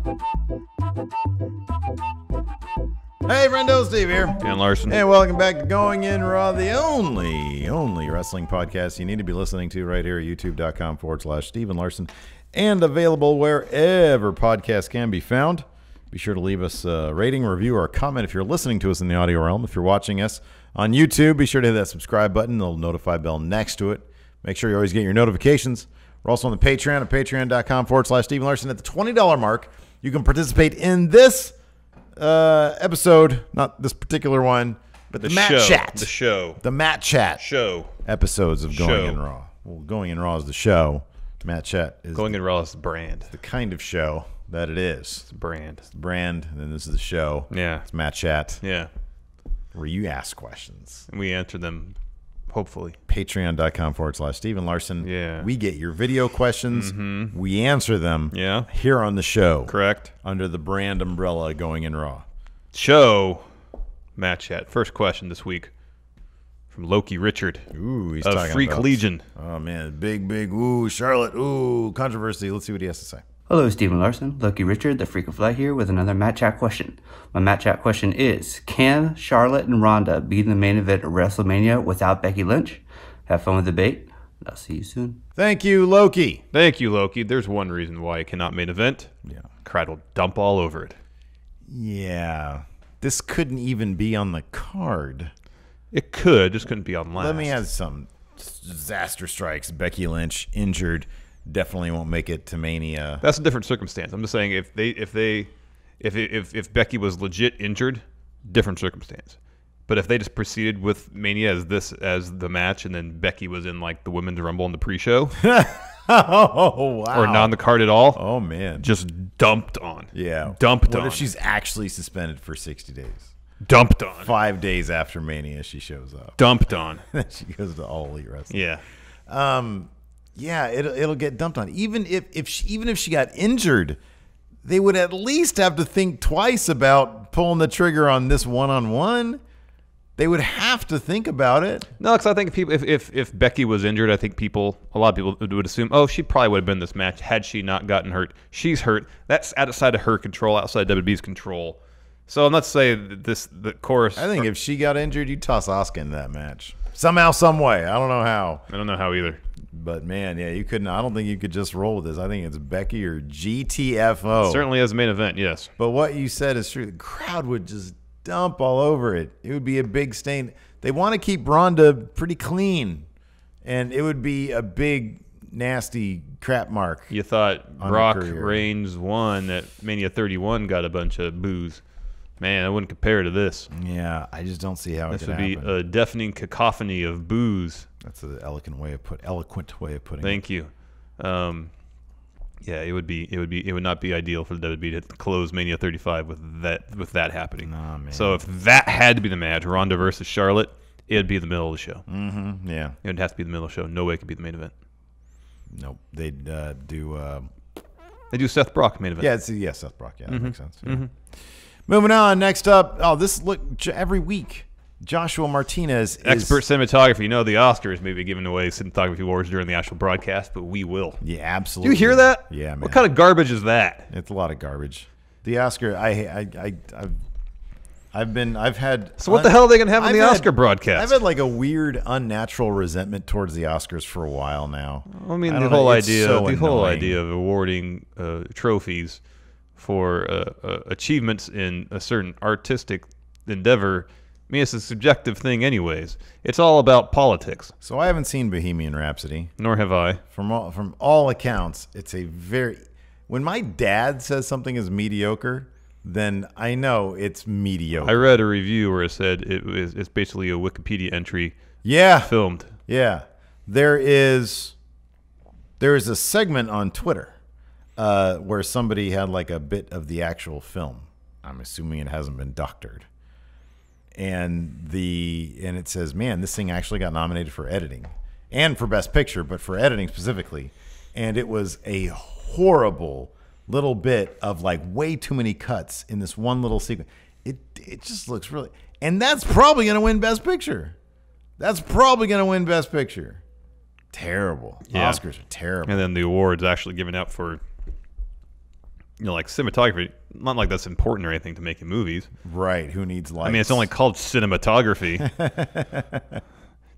Hey, Friendos, Steve here. Dan Larson. And welcome back to Going In Raw, the only wrestling podcast you need to be listening to right here at youtube.com/Steven Larson, and available wherever podcasts can be found. Be sure to leave us a rating, review, or a comment if you're listening to us in the audio realm. If you're watching us on YouTube, be sure to hit that subscribe button, the little notify bell next to it. Make sure you always get your notifications. We're also on the Patreon at patreon.com/Steven Larson. At the $20 mark, you can participate in this episode, not this particular one, but the Matt Chat. The Matt Chat episodes of Going In Raw. Well, Going In Raw is the show. Matt Chat is Going In Raw is the brand. The kind of show that it is. It's the brand. It's the brand, and then this is the show. Yeah. It's Matt Chat. Yeah. Where you ask questions. And we answer them, hopefully. Patreon.com/Steven Larson. Yeah. We get your video questions. Mm-hmm. We answer them here on the show. Correct. Under the brand umbrella Going In Raw. Show Matt Chat. First question this week from Loki Richard. Ooh, he's of talking Freak about, Legion. Oh, man. Big, ooh, Charlotte. Ooh, controversy. Let's see what he has to say. Hello, Steven Larson. Loki Richard, the Freak of Fly here with another Matt Chat question. My Matt Chat question is, can Charlotte and Ronda be in the main event of WrestleMania without Becky Lynch? Have fun with the debate. I'll see you soon. Thank you, Loki. Thank you, Loki. There's one reason why it cannot main event. Yeah. Crowd will dump all over it. Yeah. This couldn't even be on the card. It could. Just couldn't be on last. Let me add some disaster strikes. Becky Lynch injured. Definitely won't make it to Mania. That's a different circumstance. I'm just saying if Becky was legit injured, different circumstance. But if they just proceeded with Mania as the match, and then Becky was in like the Women's Rumble in the pre-show, oh wow, or not on the card at all, oh man, just dumped on. Yeah, dumped on. What if she's actually suspended for 60 days? Dumped on. 5 days after Mania, she shows up. Dumped on. She goes to All Elite Wrestling. Yeah. Yeah, it'll get dumped on. Even if she got injured, they would at least have to think twice about pulling the trigger on this one-on-one. They would have to think about it. No, because I think if Becky was injured, I think a lot of people would assume, oh, she probably would have been in this match had she not gotten hurt. She's hurt. That's outside of her control, outside WWE's control. So I'm not saying the chorus. I think if she got injured, you'd toss Asuka into that match somehow, some way. I don't know how. I don't know how either. But man, yeah, you couldn't. I don't think you could just roll with this. I think it's Becky or GTFO. Certainly as a main event, yes. But what you said is true. The crowd would just dump all over it. It would be a big stain. They want to keep Ronda pretty clean, and it would be a big, nasty crap mark. You thought Brock Reigns won at Mania 31 got a bunch of boos. Man, I wouldn't compare to this. Yeah, I just don't see how it could happen. This would be a deafening cacophony of boos. That's an eloquent way of putting it. Thank you. Yeah, it would not be ideal for the WWE to close Mania 35 with that happening. Nah, man. So if that had to be the match, Ronda versus Charlotte, it'd be the middle of the show. Mm-hmm. Yeah, it would have to be the middle of the show. No way it could be the main event. Nope. They'd do. They do Seth Brock main event. Yeah, Seth Brock. Yeah, that makes sense. Yeah. Mm-hmm. Moving on. Next up. Oh, every week. Joshua Martinez expert cinematography. You know the Oscars may be giving away cinematography awards during the actual broadcast, but we will. Yeah, absolutely. Do you hear that? Yeah, man. What kind of garbage is that? It's a lot of garbage. The Oscar. I've had. So what the hell are they gonna have on the Oscar broadcast? I've had like a weird, unnatural resentment towards the Oscars for a while now. I mean, the whole idea of awarding trophies for achievements in a certain artistic endeavor. I mean, it's a subjective thing anyways. It's all about politics. So I haven't seen Bohemian Rhapsody. Nor have I. From all accounts, it's a very... When my dad says something is mediocre, then I know it's mediocre. I read a review where it said it's basically a Wikipedia entry filmed. Yeah. There is a segment on Twitter where somebody had like a bit of the actual film. I'm assuming it hasn't been doctored. And it says, man, this thing actually got nominated for editing and for Best Picture, but for editing specifically. And it was a horrible little bit of like way too many cuts in this one little sequence. It just looks really, and that's probably going to win Best Picture. Terrible. Yeah. Oscars are terrible. And then the awards actually given out for like cinematography, not like that's important or anything to making movies. Right. Who needs lights? I mean, it's only called cinematography.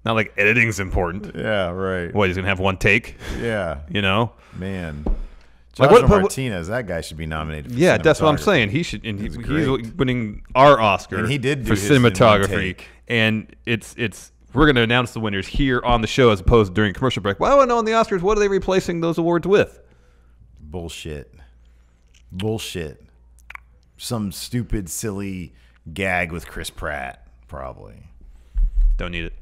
Not like editing's important. Yeah, right. What, he's going to have one take? Yeah. You know? Man. Like Joshua Martinez, that guy should be nominated for yeah, that's what I'm saying. He should, and he's winning our Oscar and he did do for his in cinematography. And it's we're going to announce the winners here on the show as opposed to during commercial break. Well, I want to know on the Oscars, what are they replacing those awards with? Bullshit. Some stupid, silly gag with Chris Pratt, probably. Don't need it.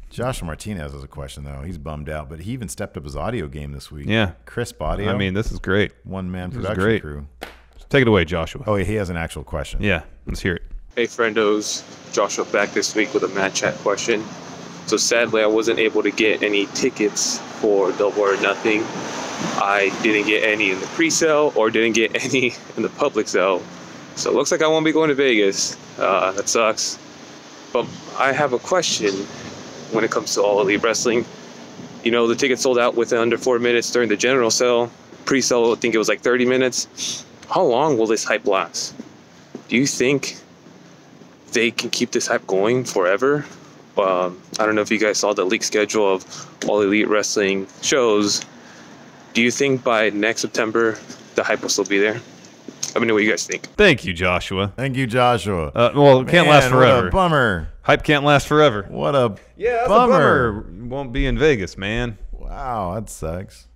Joshua Martinez has a question, though. He's bummed out, but he even stepped up his audio game this week. Yeah. Crisp audio. I mean, this is great. One-man production crew. Take it away, Joshua. Oh, he has an actual question. Yeah, let's hear it. Hey, Friendos. Joshua back this week with a Mad Chat question. So sadly, I wasn't able to get any tickets for Double or Nothing. I didn't get any in the pre-sale or didn't get any in the public sale. So it looks like I won't be going to Vegas. That sucks. But I have a question when it comes to All Elite Wrestling. You know, the tickets sold out within under 4 minutes during the general sale. Pre-sale, I think it was like 30 minutes. How long will this hype last? Do you think they can keep this hype going forever? I don't know if you guys saw the leaked schedule of All Elite Wrestling shows. Do you think by next September the hype will still be there? Let me know what you guys think. Thank you, Joshua. Thank you, Joshua. Well, it can't last forever. What a bummer. Hype can't last forever. What a that's bummer. A bummer. Won't be in Vegas, man. Wow, that sucks.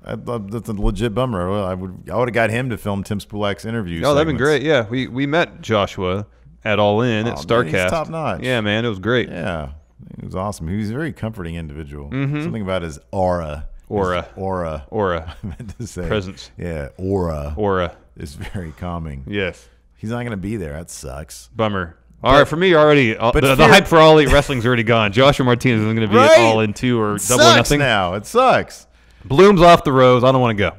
That's a legit bummer. I would have got him to film Tim Spulak's interview. Oh, that'd been great. Yeah, we met Joshua at All In at StarCast. Man, he's top notch. Yeah, man, it was great. Yeah, it was awesome. He was a very comforting individual. Something about his aura. Aura. I meant to say presence. Yeah, aura. Aura is very calming. Yes. He's not going to be there. That sucks. Bummer. All right, for me already, the hype for All Elite Wrestling's already gone. Joshua Martinez isn't going to be at All In 2 or Double or Nothing. Now it sucks. Bloom's off the rose. I don't want to go.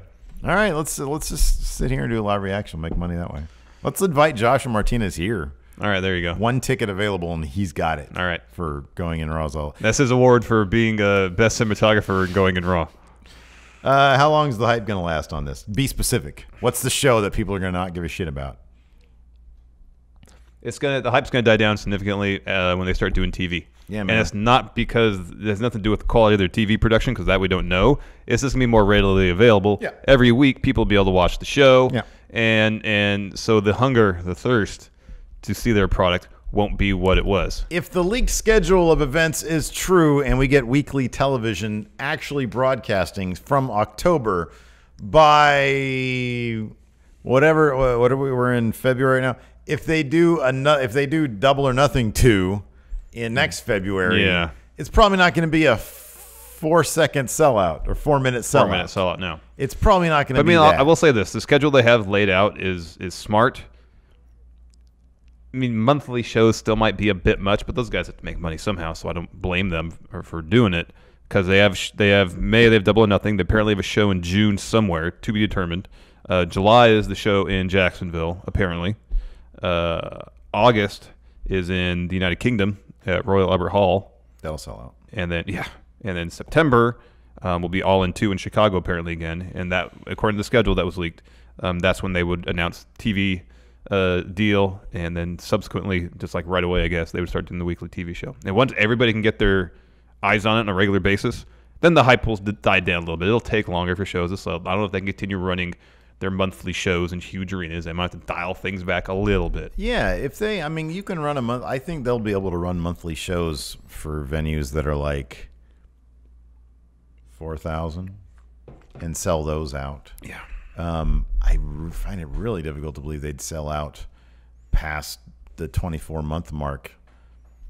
All right, let's just sit here and do a live reaction. Make money that way. Let's invite Joshua Martinez here. All right, there you go. One ticket available, and he's got it. All right. For going in Raw. That's his award for being best cinematographer going in Raw. How long is the hype going to last on this? Be specific. What's the show that people are going to not give a shit about? The hype's gonna die down significantly when they start doing TV. Yeah, man. And it's not because it has nothing to do with the quality of their TV production, because that we don't know. It's just gonna be more readily available. Yeah. Every week, people will be able to watch the show. Yeah. And so the hunger, the thirst to see their product won't be what it was. If the leaked schedule of events is true and we get weekly television actually broadcasting from October by whatever we're in February now. If they do Double or Nothing 2 in next February, it's probably not going to be a 4-second sellout or 4-minute sellout. 4-minute sellout, no. It's probably not going to be that. I will say this. The schedule they have laid out is smart. I mean, monthly shows still might be a bit much, but those guys have to make money somehow, so I don't blame them for doing it, because they have May, they have Double or Nothing. They apparently have a show in June somewhere, to be determined. July is the show in Jacksonville, apparently. August is in the United Kingdom at Royal Albert Hall. That'll sell out. And then September will be All In 2 in Chicago apparently again. And that, according to the schedule that was leaked, that's when they would announce TV deal, and then subsequently, just like right away, I guess, they would start doing the weekly TV show. And once everybody can get their eyes on it on a regular basis, then the hype will die down a little bit. It'll take longer for shows to sell. I don't know if they can continue running their monthly shows in huge arenas. They might have to dial things back a little bit. Yeah, you can run a month. I think they'll be able to run monthly shows for venues that are like 4,000 and sell those out. Yeah. I find it really difficult to believe they'd sell out past the 24-month mark,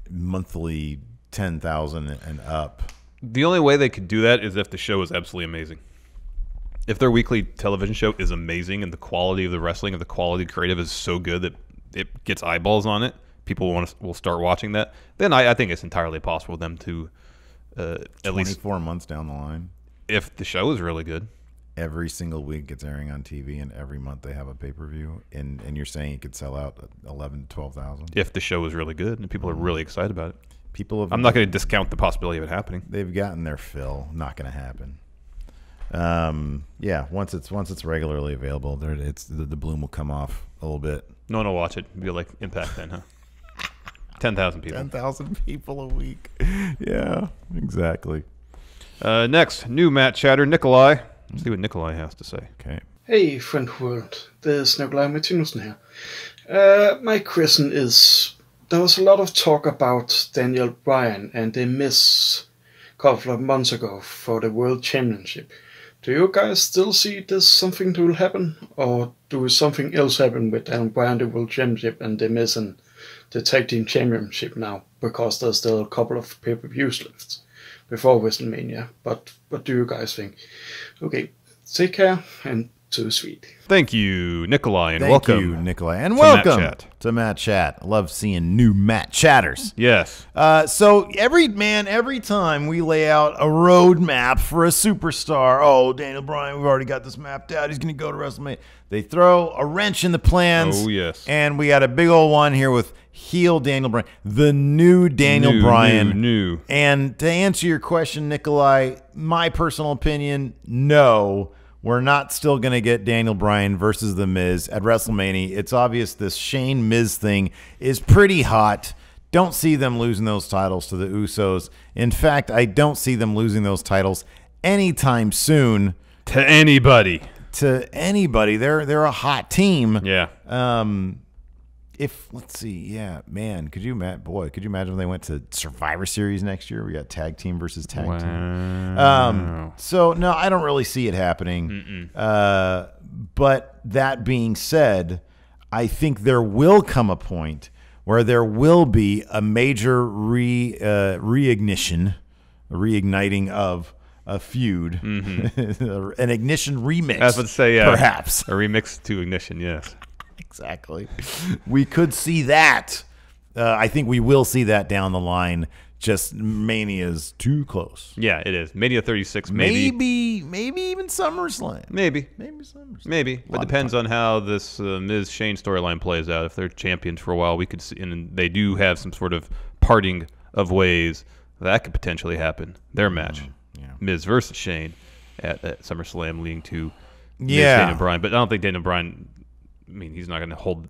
monthly 10,000 and up. The only way they could do that is if the show is absolutely amazing. If their weekly television show is amazing and the quality of the wrestling and the quality of the creative is so good that it gets eyeballs on it, people will start watching that, then I think it's entirely possible for them to at least 24 months down the line. If the show is really good. Every single week it's airing on TV, and every month they have a pay-per-view, and you're saying it could sell out 11,000 to 12,000? If the show is really good and people are really excited about it. I'm not going to discount the possibility of it happening. They've gotten their fill. Not going to happen. Yeah, once it's regularly available, the bloom will come off a little bit. No one will watch it. It'll be like Impact then, huh? 10,000 people. 10,000 people a week. Yeah, exactly. Next, new Matt Chatter, Nikolai. Let's see what Nikolai has to say. Okay. Hey, friend world. There's Nikolai Martinussen here. My question is, there was a lot of talk about Daniel Bryan and the Miz a couple of months ago for the World Championship. Do you guys still see this something that will happen? Or do something else happen with Daniel Bryan, the World Championship, and the Miz and the Tag Team Championship now? Because there's still a couple of pay-per-views left before WrestleMania. But what do you guys think? Okay, take care and to sweet. Thank you, Nikolai, and welcome. Thank you, Nikolai, and welcome Matt Chat. to Matt Chat. I love seeing new Matt Chatters. Yes. So every time we lay out a roadmap for a superstar, oh, Daniel Bryan, we've already got this mapped out. He's going to go to WrestleMania. They throw a wrench in the plans. Oh, yes. And we got a big old one here with heel Daniel Bryan, the new Daniel Bryan. New. And to answer your question, Nikolai, my personal opinion, no. We're not still going to get Daniel Bryan versus The Miz at WrestleMania. It's obvious this Shane Miz thing is pretty hot. Don't see them losing those titles to the Usos. In fact, I don't see them losing those titles anytime soon. To anybody. They're a hot team. Yeah. Let's see, yeah, man, could you imagine if they went to Survivor Series next year? We got tag team versus tag team. So no, I don't really see it happening. But that being said, I think there will come a point where there will be a major reigniting of a feud, an Ignition remix. I was about to say, yeah, perhaps a remix to Ignition. Yes. Exactly. We could see that. I think we will see that down the line. Just Mania's too close. Yeah, it is. Mania 36, maybe even SummerSlam. Maybe SummerSlam. Maybe. But depends on how this Miz Shane storyline plays out. If they're champions for a while, we could see, and they do have some sort of parting of ways, that could potentially happen. Their match, Miz versus Shane at SummerSlam, leading to Miz, Daniel Bryan. But I don't think Daniel Bryan. I mean, he's not going to hold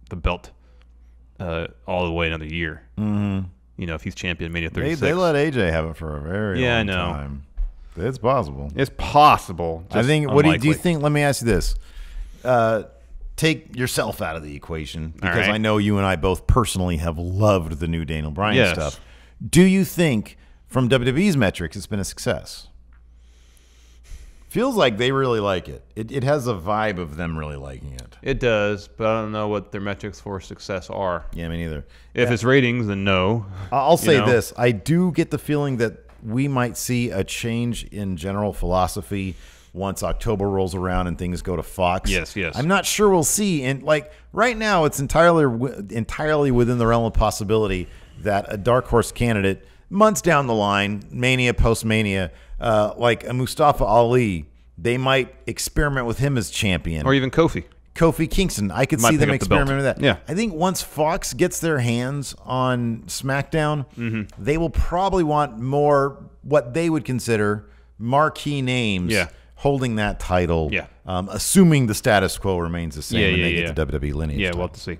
the belt all the way another year. Mm-hmm. You know, if he's champion Mania 36. They let AJ have it for a very long time. It's possible. It's possible. I think. What do you think? Let me ask you this. Take yourself out of the equation, because I know you and I both personally have loved the new Daniel Bryan stuff. Do you think, from WWE's metrics, it's been a success? Feels like they really like it. It has a vibe of them really liking it. It does, but I don't know what their metrics for success are. Yeah, me neither. If it's ratings, then no. I'll say this. I do get the feeling that we might see a change in general philosophy once October rolls around and things go to Fox. Yes. I'm not sure we'll see. And like right now, it's entirely within the realm of possibility that a dark horse candidate, months down the line, Mania, post-Mania, like a Mustafa Ali, they might experiment with him as champion. Or even Kofi Kingston. I could see them experiment with that. Yeah. I think once Fox gets their hands on SmackDown, they will probably want more what they would consider marquee names holding that title, assuming the status quo remains the same when they get to WWE lineage. Yeah, we'll have to see.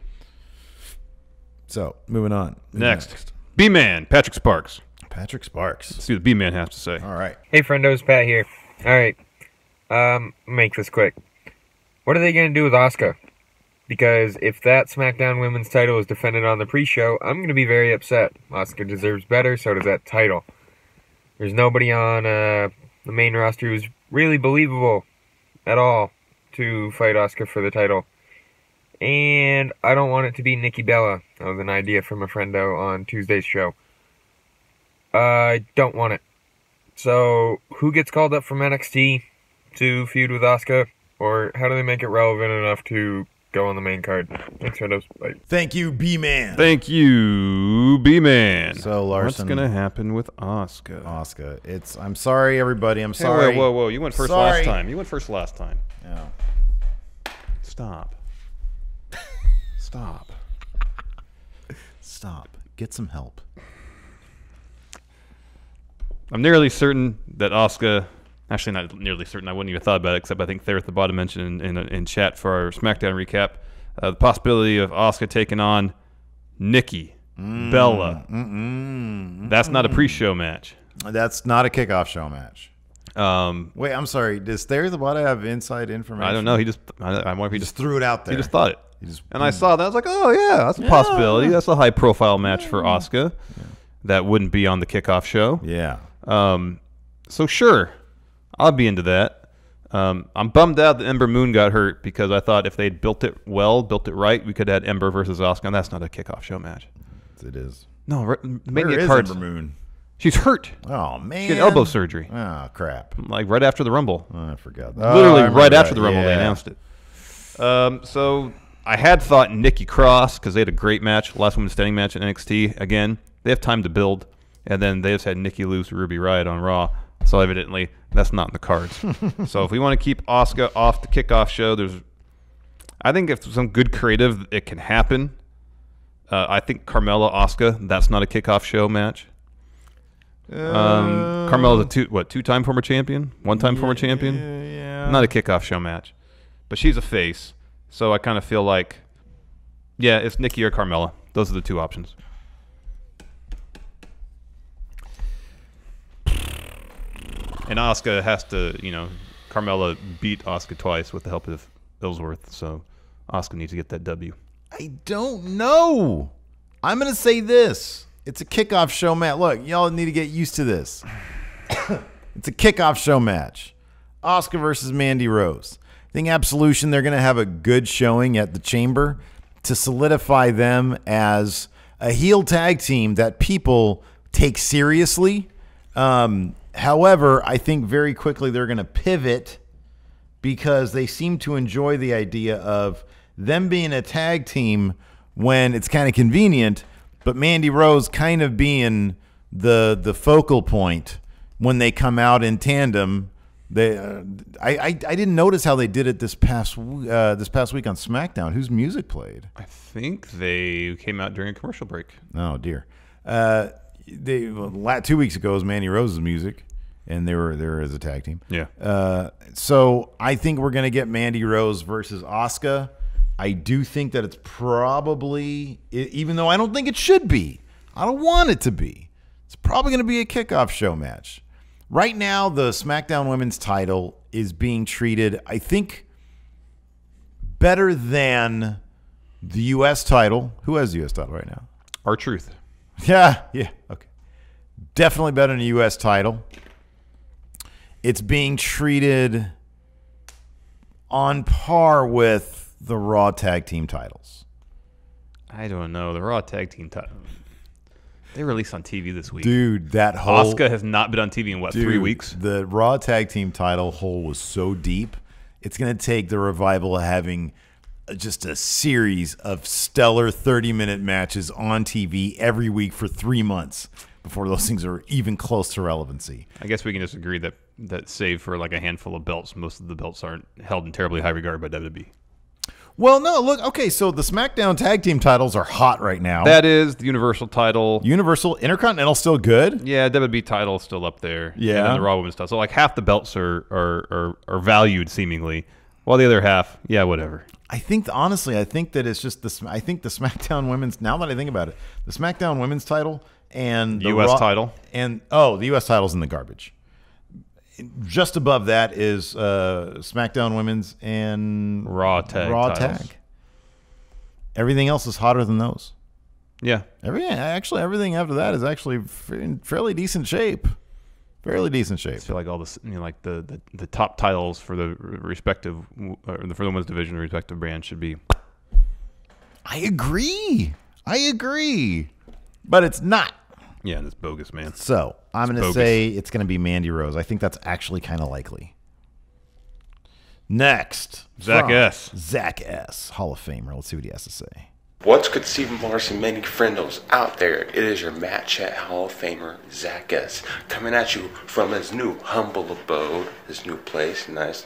So, moving on. Next. B-Man, Patrick Sparks. Let's see what the B-Man has to say. All right. Hey, friendos, Pat here. All right. Make this quick. What are they going to do with Asuka? Because if that SmackDown Women's title is defended on the pre-show, I'm going to be very upset. Asuka deserves better, so does that title. There's nobody on the main roster who's really believable at all to fight Asuka for the title. And I don't want it to be Nikki Bella. That was an idea from a friendo on Tuesday's show. I don't want it. So, who gets called up from NXT to feud with Asuka? Or how do they make it relevant enough to go on the main card? Thanks, friendos. Bye. Thank you, B-Man. So, Larson, what's going to happen with Asuka? I'm sorry, everybody. I'm sorry. Whoa. You went first last time. Yeah. Stop. Get some help. I'm nearly certain that Asuka Actually, not nearly certain. I wouldn't even thought about it, except I think there at the bottom mentioned in chat for our SmackDown recap the possibility of Asuka taking on Nikki Bella. That's not a pre-show match. That's not a kickoff show match. Wait, I'm sorry. Does there the bottom have inside information? I don't know. I wonder if he just threw it out there. He just thought it. And I saw that. I was like, oh, yeah, that's a possibility. That's a high-profile match for Asuka. Yeah. That wouldn't be on the kickoff show. Yeah. So, sure, I'll be into that. I'm bummed out that Ember Moon got hurt because I thought if they'd built it right, we could have had Ember versus Asuka, and that's not a kickoff show match. It is. No, Mania is Ember Moon? She's hurt. Oh, man. She had elbow surgery. Oh, crap. Like right after the Rumble. Oh, I forgot. Literally right after the Rumble, they announced it. So I had thought Nikki Cross, because they had a great match, last women's standing match at NXT. Again, they have time to build. And then they just had Nikki lose to Ruby Riott on Raw. So evidently, that's not in the cards. So if we want to keep Asuka off the kickoff show, I think if some good creative, it can happen. I think Carmella Asuka, that's not a kickoff show match. Carmella's a two-time former champion, one-time former champion. Yeah. Not a kickoff show match, but she's a face, so I kind of feel like, yeah, it's Nikki or Carmella. Those are the two options. And Asuka has to, Carmella beat Asuka twice with the help of Ellsworth, so Asuka needs to get that W. I don't know. I'm going to say this. It's a kickoff show match. Look, y'all need to get used to this. It's a kickoff show match. Asuka versus Mandy Rose. I think Absolution, they're going to have a good showing at the Chamber to solidify them as a heel tag team that people take seriously. However, I think very quickly they're going to pivot because they seem to enjoy the idea of them being a tag team when it's kind of convenient, but Mandy Rose kind of being the focal point when they come out in tandem. I didn't notice how they did it this past week on SmackDown. Whose music played? I think they came out during a commercial break. Oh dear. 2 weeks ago was Mandy Rose's music, and they were there as a tag team. Yeah. So I think we're gonna get Mandy Rose versus Asuka. I do think that it's probably, even though I don't think it should be, I don't want it to be, it's probably going to be a kickoff show match. Right now, the SmackDown Women's title is being treated, I think, better than the U.S. title. Who has the U.S. title right now? R-Truth. Yeah, okay. Definitely better than the U.S. title. It's being treated on par with the Raw Tag Team titles. I don't know. The Raw Tag Team title. They released on TV this week. Dude, that hole. Asuka has not been on TV in, 3 weeks? The Raw Tag Team title hole was so deep. It's going to take the revival of having just a series of stellar 30-minute matches on TV every week for 3 months before those things are even close to relevancy. I guess we can just agree that save for like a handful of belts, most of the belts aren't held in terribly high regard by WWE. Well, no, look, okay, so the SmackDown Tag Team titles are hot right now. That is the Universal title. Universal, Intercontinental still good? Yeah, WWE title is still up there. Yeah. And then the Raw Women's title. So like half the belts are valued seemingly, while the other half, yeah, whatever. I think that it's just this. I think the SmackDown Women's, now that I think about it, the SmackDown Women's title and the U.S. title. And, the U.S. title's in the garbage. Just above that is SmackDown Women's and Raw Tag. Everything else is hotter than those. Yeah. Everything after that is actually in fairly decent shape. Fairly decent shape. I feel like all this, like the top titles for the respective for the women's division, the respective brands should be. I agree, but it's not. Yeah, that's bogus, man. So I'm going to say it's going to be Mandy Rose. I think that's actually kind of likely. Next, Zach S, Hall of Famer. Let's see what he has to say. What's good, Stephen Larson, many friendos out there? It is your Matt Chat Hall of Famer, Zach S, coming at you from his new humble abode, his new place, nice.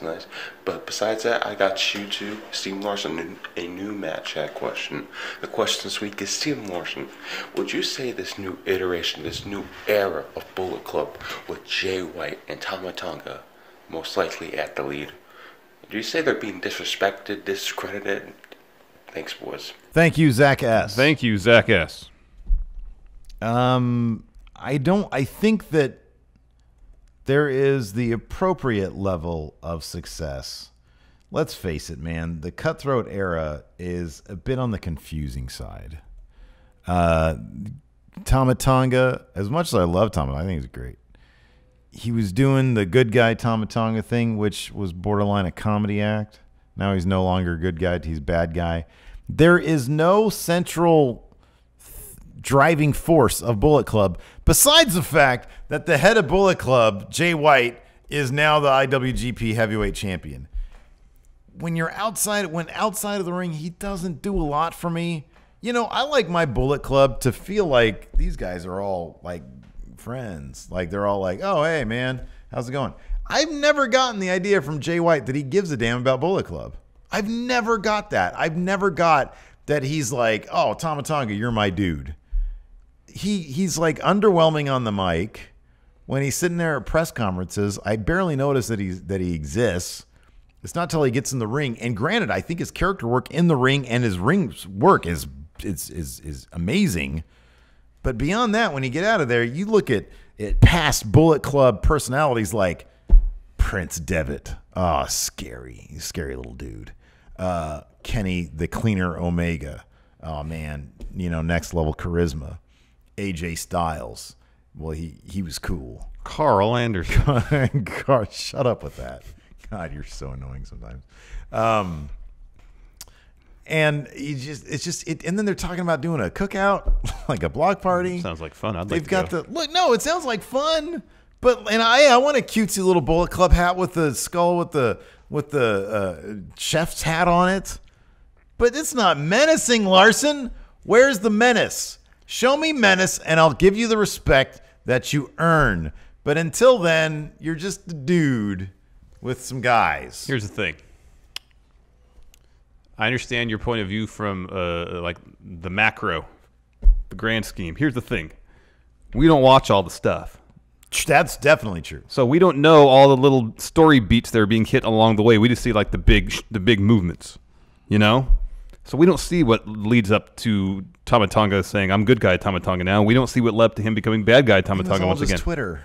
But besides that, I got you too, Stephen Larson, a new Matt Chat question. The question this week is, Stephen Larson, would you say this new iteration, this new era of Bullet Club with Jay White and Tama Tonga most likely at the lead. Do you say they're being disrespected, discredited? Thanks, boys. Thank you, Zach S. Thank you, Zach S. I think that there is the appropriate level of success. Let's face it, man. The Cutthroat era is a bit on the confusing side. Tama Tonga, as much as I love Tama, I think he's great. He was doing the good guy Tama Tonga thing, which was borderline a comedy act. Now he's no longer a good guy. He's bad guy. There is no central driving force of Bullet Club besides the fact that the head of Bullet Club, Jay White, is now the IWGP Heavyweight Champion. When outside of the ring, he doesn't do a lot for me. You know, I like my Bullet Club to feel like these guys are all like friends. Like they're all like, oh, hey, man, how's it going? I've never gotten the idea from Jay White that he gives a damn about Bullet Club. I've never got that. I've never got that he's like, oh, Tama Tonga, you're my dude. He's like underwhelming on the mic. When he's sitting there at press conferences, I barely notice that he exists. It's not till he gets in the ring. And granted, I think his character work in the ring and his ring work is amazing. But beyond that, when you get out of there, you look at past Bullet Club personalities like Prince Devitt. Oh, scary little dude. Kenny the Cleaner Omega. Oh man, next level charisma. AJ Styles. Well, he was cool. Carl Anderson. God, shut up with that. God, you're so annoying sometimes. And and then they're talking about doing a cookout, like a block party. Sounds like fun. It sounds like fun. But I want a cutesy little Bullet Club hat with the skull with the chef's hat on it. But it's not menacing, Larson. Where's the menace? Show me menace, and I'll give you the respect that you earn. But until then, you're just a dude with some guys. Here's the thing. I understand your point of view from like the macro, the grand scheme. Here's the thing. We don't watch all the stuff. That's definitely true. So we don't know all the little story beats that are being hit along the way. We just see like the big movements, So we don't see what leads up to Tama Tonga saying, I'm good guy Tama Tonga now. We don't see what led up to him becoming bad guy Tama Tonga once again. Twitter.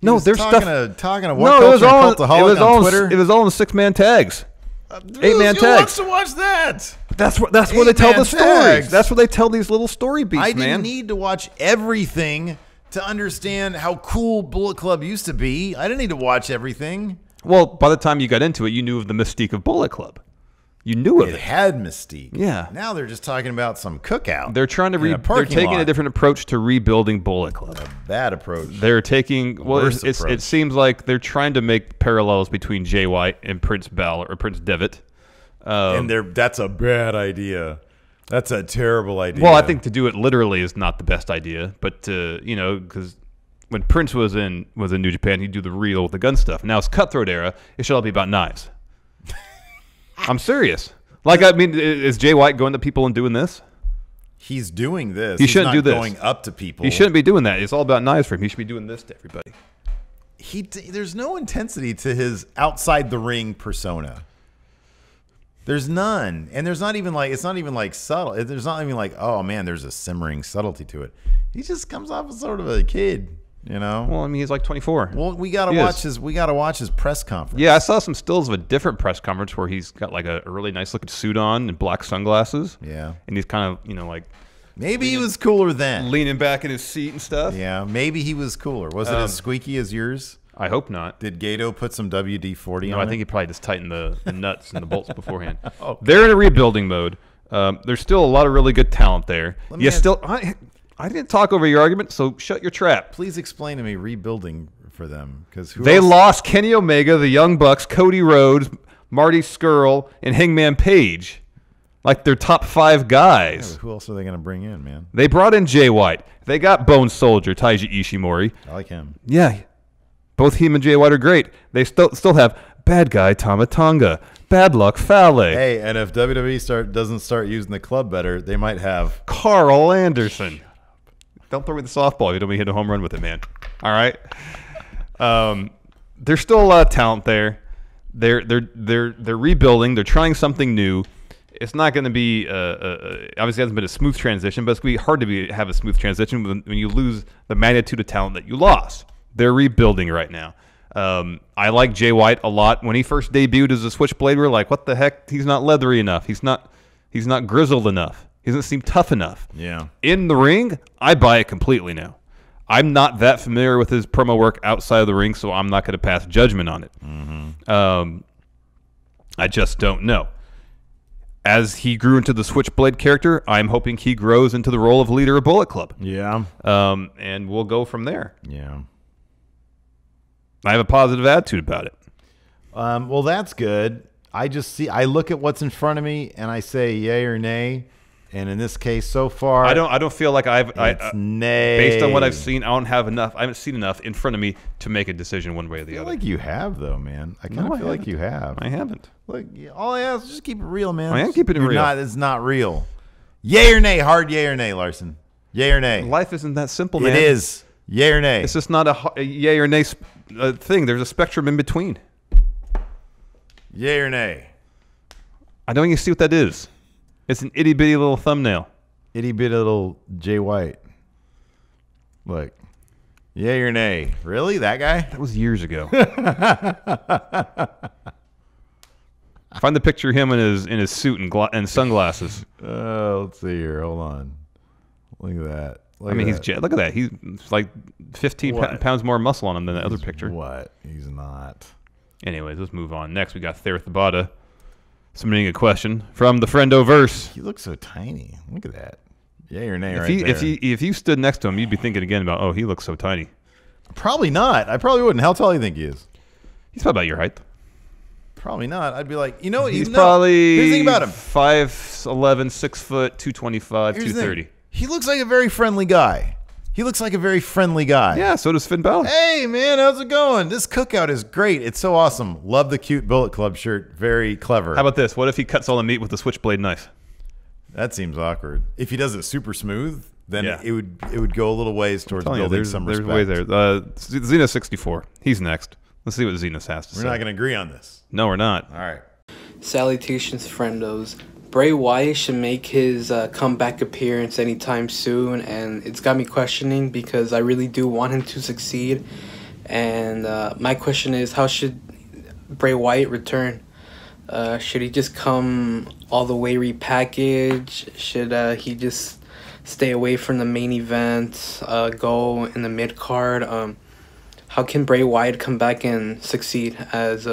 No, there's talking stuff. Talking to what culture cultaholic on Twitter? It was all in 6-man tags. 8-man tags. Who wants to watch that? That's where they tell the stories. That's where they tell these little story beats, I man. didn't need to watch everything to understand how cool Bullet Club used to be. I didn't need to watch everything. Well, by the time you got into it, you knew of the mystique of Bullet Club. You knew of it. It had mystique. Yeah. Now they're just talking about some cookout. They're trying to they're taking a different approach to rebuilding Bullet Club. A bad approach. They're taking it seems like they're trying to make parallels between Jay White and Prince Balor or Prince Devitt. And that's a bad idea. That's a terrible idea. Well, I think to do it literally is not the best idea, but because when Prince was in New Japan, he'd do the reel with the gun stuff. Now it's Cutthroat era; it should all be about knives. I'm serious. Is Jay White going to people and doing this? He's doing this. He shouldn't do this. Going up to people. He shouldn't be doing that. It's all about knives for him. He should be doing this to everybody. There's no intensity to his outside the ring persona. There's none, and it's not even like subtle. There's not even like, oh man, there's a simmering subtlety to it. He just comes off as sort of a kid. Well, I mean, he's like 24. Well, we gotta watch his press conference. Yeah, I saw some stills of a different press conference where he's got like a really nice looking suit on and black sunglasses. Yeah, and he's kind of like maybe he was cooler then, leaning back in his seat and stuff. Yeah, maybe he was cooler. Was it as squeaky as yours? I hope not. Did Gato put some WD-40 on? No, I think he probably just tightened the nuts and the bolts beforehand. Okay. They're in a rebuilding mode. There's still a lot of really good talent there. I didn't talk over your argument, so shut your trap. Please explain to me rebuilding for them, because they lost Kenny Omega, the Young Bucks, Cody Rhodes, Marty Scurll, and Hangman Page, like their top 5 guys. Yeah, who else are they going to bring in, man? They brought in Jay White. They got Bone Soldier, Taiji Ishimori. I like him. Yeah, both him and Jay White are great. They still have bad guy Tama Tonga, Bad Luck Fale. Hey, and if WWE doesn't start using the club better, they might have Carl Anderson. Don't throw me the softball. You don't be hit a home run with it, man. All right. there's still a lot of talent there. They're rebuilding. They're trying something new. It's not going to be obviously it hasn't been a smooth transition, but it's going to be hard to have a smooth transition when you lose the magnitude of talent that you lost. They're rebuilding right now. I like Jay White a lot. When he first debuted as a Switchblade, we were like, what the heck? He's not leathery enough. He's not grizzled enough. He doesn't seem tough enough. Yeah. In the ring, I buy it completely now. I'm not that familiar with his promo work outside of the ring, so I'm not going to pass judgment on it. Mm-hmm. I just don't know. As he grew into the Switchblade character, I'm hoping he grows into the role of leader of Bullet Club. Yeah. And we'll go from there. Yeah. I have a positive attitude about it. Well, that's good. I look at what's in front of me and I say yay or nay. And in this case, so far, I don't feel like nay. Based on what I've seen, I haven't seen enough in front of me to make a decision one way or the other. I feel like you have, though, man. I kind of feel like you have. I haven't. Look, all I ask is just keep it real, man. I am keeping it real. It's not real. Yay or nay? Hard yay or nay, Larson? Yay or nay? Life isn't that simple, man. It is. Yay or nay? It's just not a yay or nay thing. There's a spectrum in between. Yay or nay? I don't even see what that is. It's an itty bitty little thumbnail. Itty bitty little Jay White. Look. Yay or nay? Really? That guy? That was years ago. Find the picture of him in his suit and sunglasses. Let's see here. Hold on. Look at that. Look at that. He's like 15 pounds more muscle on him than the other picture. What? He's not. Anyways, let's move on. Next, we got Therith Tabata submitting a question from the Friendoverse. He looks so tiny. Look at that. Yay or nay? If you stood next to him, you'd be thinking again about, oh, he looks so tiny. Probably not. I probably wouldn't. How tall do you think he is? He's probably about your height. Probably not. I'd be like, you know what? He's probably here's the thing about him. 5'11", 6 foot, 225, Here's 230. He looks like a very friendly guy. Yeah, so does Finn Balor. Hey, man, how's it going? This cookout is great. It's so awesome. Love the cute Bullet Club shirt. Very clever. How about this? What if he cuts all the meat with a switchblade knife? That seems awkward. If he does it super smooth, then it would go a little ways towards building some respect. There's way there. Xena 64. He's next. Let's see what Xenos has to say. We're not going to agree on this. No, we're not. All right. Salutations, friendos. Bray Wyatt should make his comeback appearance anytime soon, and it's got me questioning because I really do want him to succeed. And my question is, how should Bray Wyatt return? Should he just come all the way repackaged? Should he just stay away from the main event, go in the mid-card? How can Bray Wyatt come back and succeed as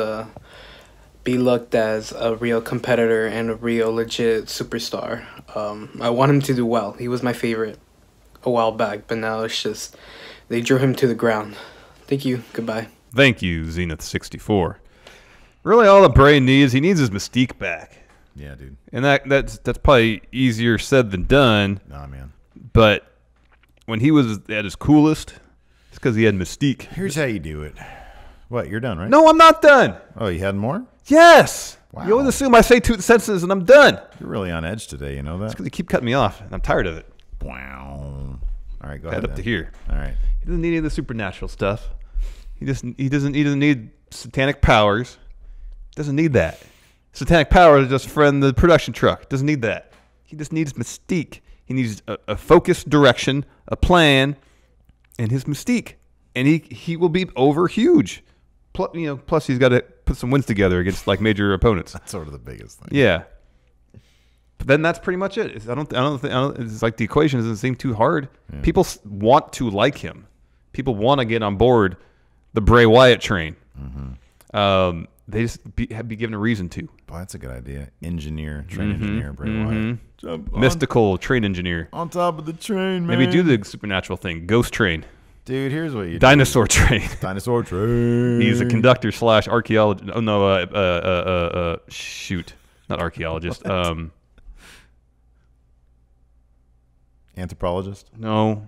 be looked as a real competitor and a real legit superstar? I want him to do well. He was my favorite a while back, but now it's just they drew him to the ground. Thank you. Goodbye. Thank you, Zenith64. Really, all that Bray needs, he needs his mystique back. Yeah, dude. And that's probably easier said than done. Nah, man. But when he was at his coolest, it's because he had mystique. Here's how you do it. What, you're done, right? No, I'm not done. Oh, you had more? Yes. Wow. You always assume I say 2 sentences and I'm done. You're really on edge today, you know that? It's because you keep cutting me off, and I'm tired of it. Wow. All right, go ahead. Head up to here. All right. He doesn't need any of the supernatural stuff. He doesn't need satanic powers. Doesn't need that. Satanic powers are just friend the production truck. Doesn't need that. He just needs mystique. He needs a focused direction, a plan, and his mystique. And he will be over huge. Plus he's got to put some wins together against like major opponents. That's sort of the biggest thing. Yeah. But then that's pretty much it. I don't think it's like the equation doesn't seem too hard. Yeah. People want to like him. People want to get on board the Bray Wyatt train. Mm-hmm. They just be given a reason to. Boy, that's a good idea. Train engineer, Bray Wyatt. Mystical train engineer. On top of the train, man. Maybe do the supernatural thing. Ghost train. Dude, here's what you do. Dinosaur train. Dinosaur train. He's a conductor / archaeologist. Oh, no, shoot. Not archaeologist. Anthropologist? No.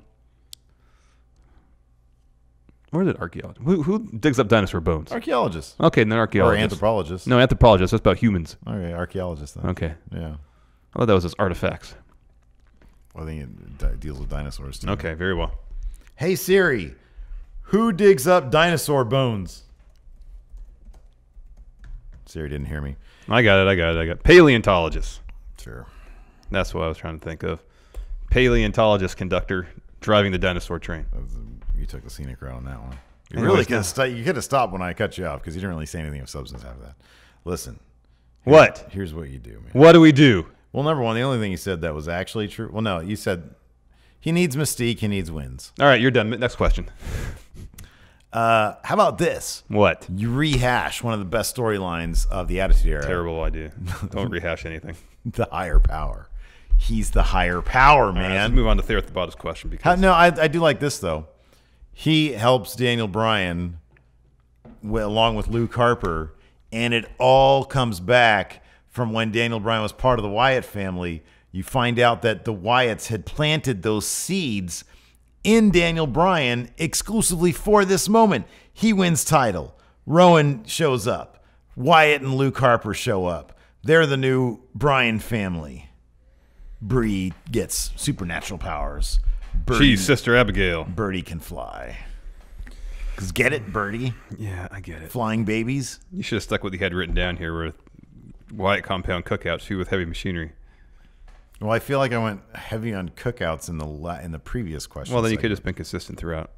Where did archaeologist? Who digs up dinosaur bones? Archaeologist. Okay, then archaeologist. Or anthropologist. No, anthropologist. That's about humans. Okay, archaeologist then. Okay. Yeah. I thought that was his artifacts. Well, I think it deals with dinosaurs too. Okay, very well. Hey Siri, who digs up dinosaur bones? Siri didn't hear me. I got it. Paleontologist. Sure. That's what I was trying to think of. Paleontologist conductor driving the dinosaur train. You took the scenic route on that one. You could have stopped when I cut you off because you didn't really say anything of substance after that. Listen. Here's what you do, man. What do we do? Well, number one, the only thing you said that was actually true. Well, no, you said he needs mystique, he needs wins. All right, you're done. Next question. How about this? What? You rehash one of the best storylines of the Attitude Era. Terrible idea. Don't rehash anything. The higher power. He's the higher power, man. Let's move on to Thereth Tabata's question. Because I do like this, though. He helps Daniel Bryan along with Luke Harper, and it all comes back from when Daniel Bryan was part of the Wyatt family. You find out that the Wyatts had planted those seeds in Daniel Bryan exclusively for this moment. He wins title. Rowan shows up. Wyatt and Luke Harper show up. They're the new Bryan family. Bree gets supernatural powers. She's Sister Abigail. Birdie can fly. Cause get it, Birdie? Yeah, I get it. Flying babies? You should have stuck what you had written down here with Wyatt Compound Cookouts, too, with heavy machinery. Well, I feel like I went heavy on cookouts in the previous question. Well, then you could have just been consistent throughout.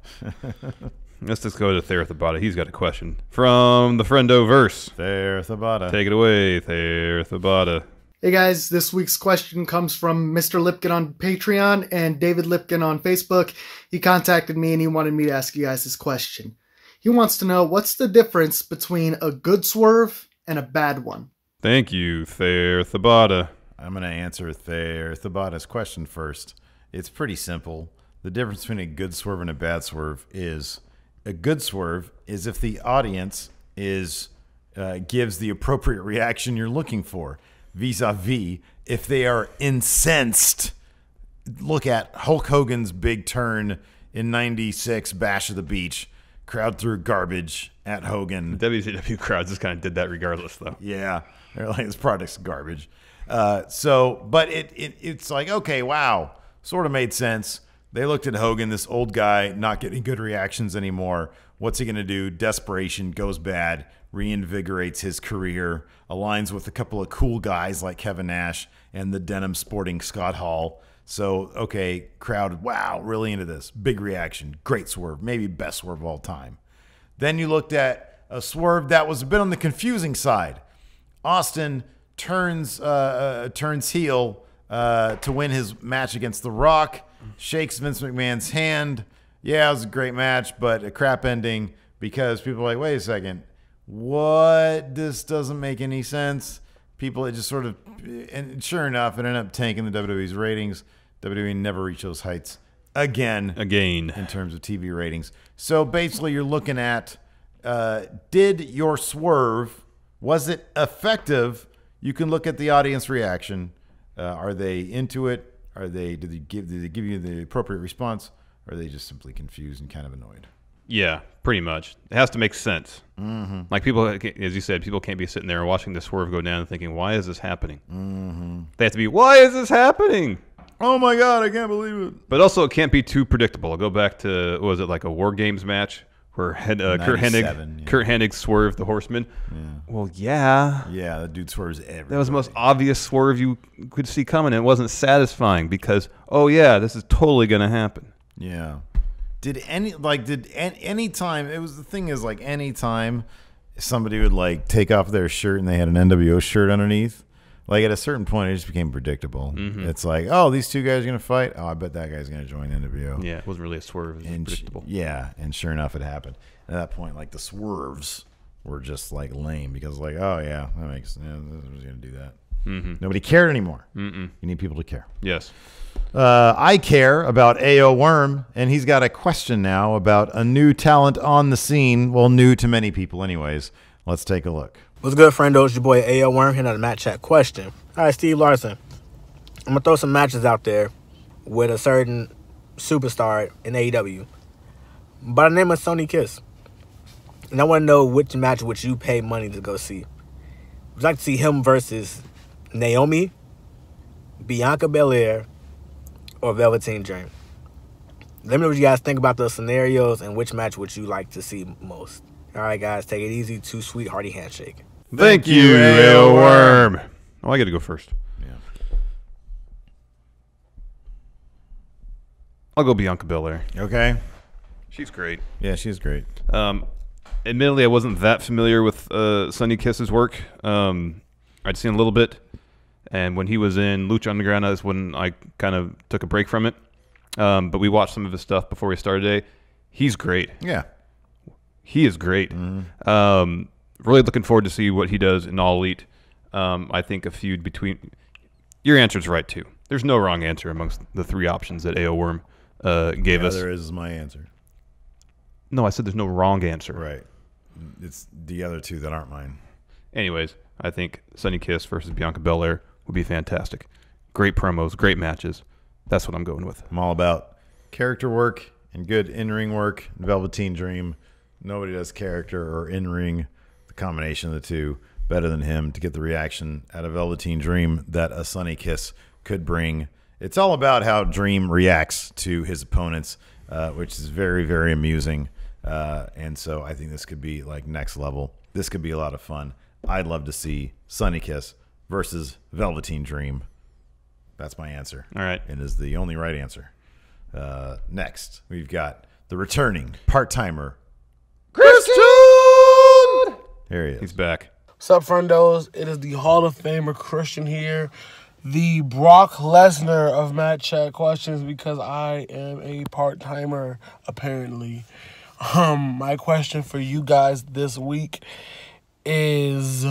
Let's just go to Thereth Tabata. He's got a question from the Friendo verse. Thereth Tabata. Take it away, Thereth Tabata. Hey guys, this week's question comes from Mr. Lipkin on Patreon and David Lipkin on Facebook. He contacted me and he wanted me to ask you guys this question. He wants to know, what's the difference between a good swerve and a bad one? Thank you, Thereth Tabata. I'm going to answer Thereth Tabata's question first. It's pretty simple. The difference between a good swerve and a bad swerve is a good swerve is if the audience gives the appropriate reaction you're looking for. Vis-a-vis, if they are incensed. Look at Hulk Hogan's big turn in '96, Bash of the Beach. Crowd threw garbage at Hogan. The WCW crowd just kind of did that regardless, though. Yeah, they're like, this product's garbage. But it's like, okay, wow, sort of made sense. They looked at Hogan, this old guy, not getting good reactions anymore. What's he going to do? Desperation goes bad, reinvigorates his career, aligns with a couple of cool guys like Kevin Nash and the denim sporting Scott Hall. So, okay, crowd, wow, really into this. Big reaction, great swerve, maybe best swerve of all time. Then you looked at a swerve that was a bit on the confusing side. Austin turns heel to win his match against The Rock, shakes Vince McMahon's hand. Yeah, it was a great match, but a crap ending because people are like, wait a second, what? This doesn't make any sense. People, it just sort of, and sure enough, it ended up tanking the WWE's ratings. WWE never reached those heights again in terms of TV ratings. So basically, you're looking at, did your swerve, was it effective? You can look at the audience reaction. Are they into it? Did they give you the appropriate response? Or are they just simply confused and kind of annoyed? Yeah, pretty much. It has to make sense. Mm-hmm. Like people, as you said, people can't be sitting there and watching the swerve go down and thinking, why is this happening? Mm-hmm. They have to be, why is this happening? Oh my God, I can't believe it. But also, it can't be too predictable. I'll go back to, what was it, like a War Games match where Kurt Hennig swerved the Horseman? Yeah. Well, yeah. Yeah, that dude swerves everywhere. That was the most obvious swerve you could see coming, and it wasn't satisfying because, oh yeah, this is totally going to happen. Yeah. Any time, it was the thing is like any time somebody would like take off their shirt and they had an NWO shirt underneath, like at a certain point it just became predictable. Mm-hmm. It's like, oh, these two guys are going to fight. Oh, I bet that guy's going to join NWO. Yeah, it wasn't really a swerve. It was predictable. And sure enough, it happened. At that point, like the swerves were just like lame because like, oh yeah, that makes sense. I was going to do that. Mm-hmm. Nobody cared anymore. Mm-mm. You need people to care. Yes. I care about A.O. Worm, and he's got a question now about a new talent on the scene. Well, new to many people anyways. Let's take a look. What's good, friendos? Your boy A.O. Worm here on the Matt Chat question. All right, Steve Larson. I'm going to throw some matches out there with a certain superstar in AEW by the name of Sonny Kiss. And I want to know which match would you pay money to go see. Would you like to see him versus Naomi, Bianca Belair, or Velveteen Dream? Let me know what you guys think about those scenarios and which match would you like to see most. All right, guys, take it easy. Too sweet, hearty handshake. Thank you, Ale Worm. Oh, I got to go first. Yeah. I'll go Bianca Belair. Okay. She's great. Yeah, she's great. Admittedly, I wasn't that familiar with Sonny Kiss's work. I'd seen a little bit, and when he was in Lucha Underground, that's when I kind of took a break from it. But we watched some of his stuff before we started today. He's great. Yeah. He is great. Really looking forward to see what he does in All Elite. I think a feud between... Your answer's right, too. There's no wrong answer amongst the three options that AO Worm gave us. There is my answer. No, I said there's no wrong answer. Right. It's the other two that aren't mine. Anyways, I think Sonny Kiss versus Bianca Belair would be fantastic. Great promos, great matches. That's what I'm going with. I'm all about character work and good in-ring work. Velveteen Dream. Nobody does character or in-ring, the combination of the two, better than him to get the reaction out of Velveteen Dream that a Sonny Kiss could bring. It's all about how Dream reacts to his opponents, which is very, very amusing. And so I think this could be like next level. This could be a lot of fun. I'd love to see Sonny Kiss versus Velveteen Dream. That's my answer. All right. And is the only right answer. Next, we've got the returning part-timer, Christian! Here he is. He's back. What's up, friendos? It is the Hall of Famer Christian here, the Brock Lesnar of Match Chat Questions, because I am a part-timer, apparently. My question for you guys this week is,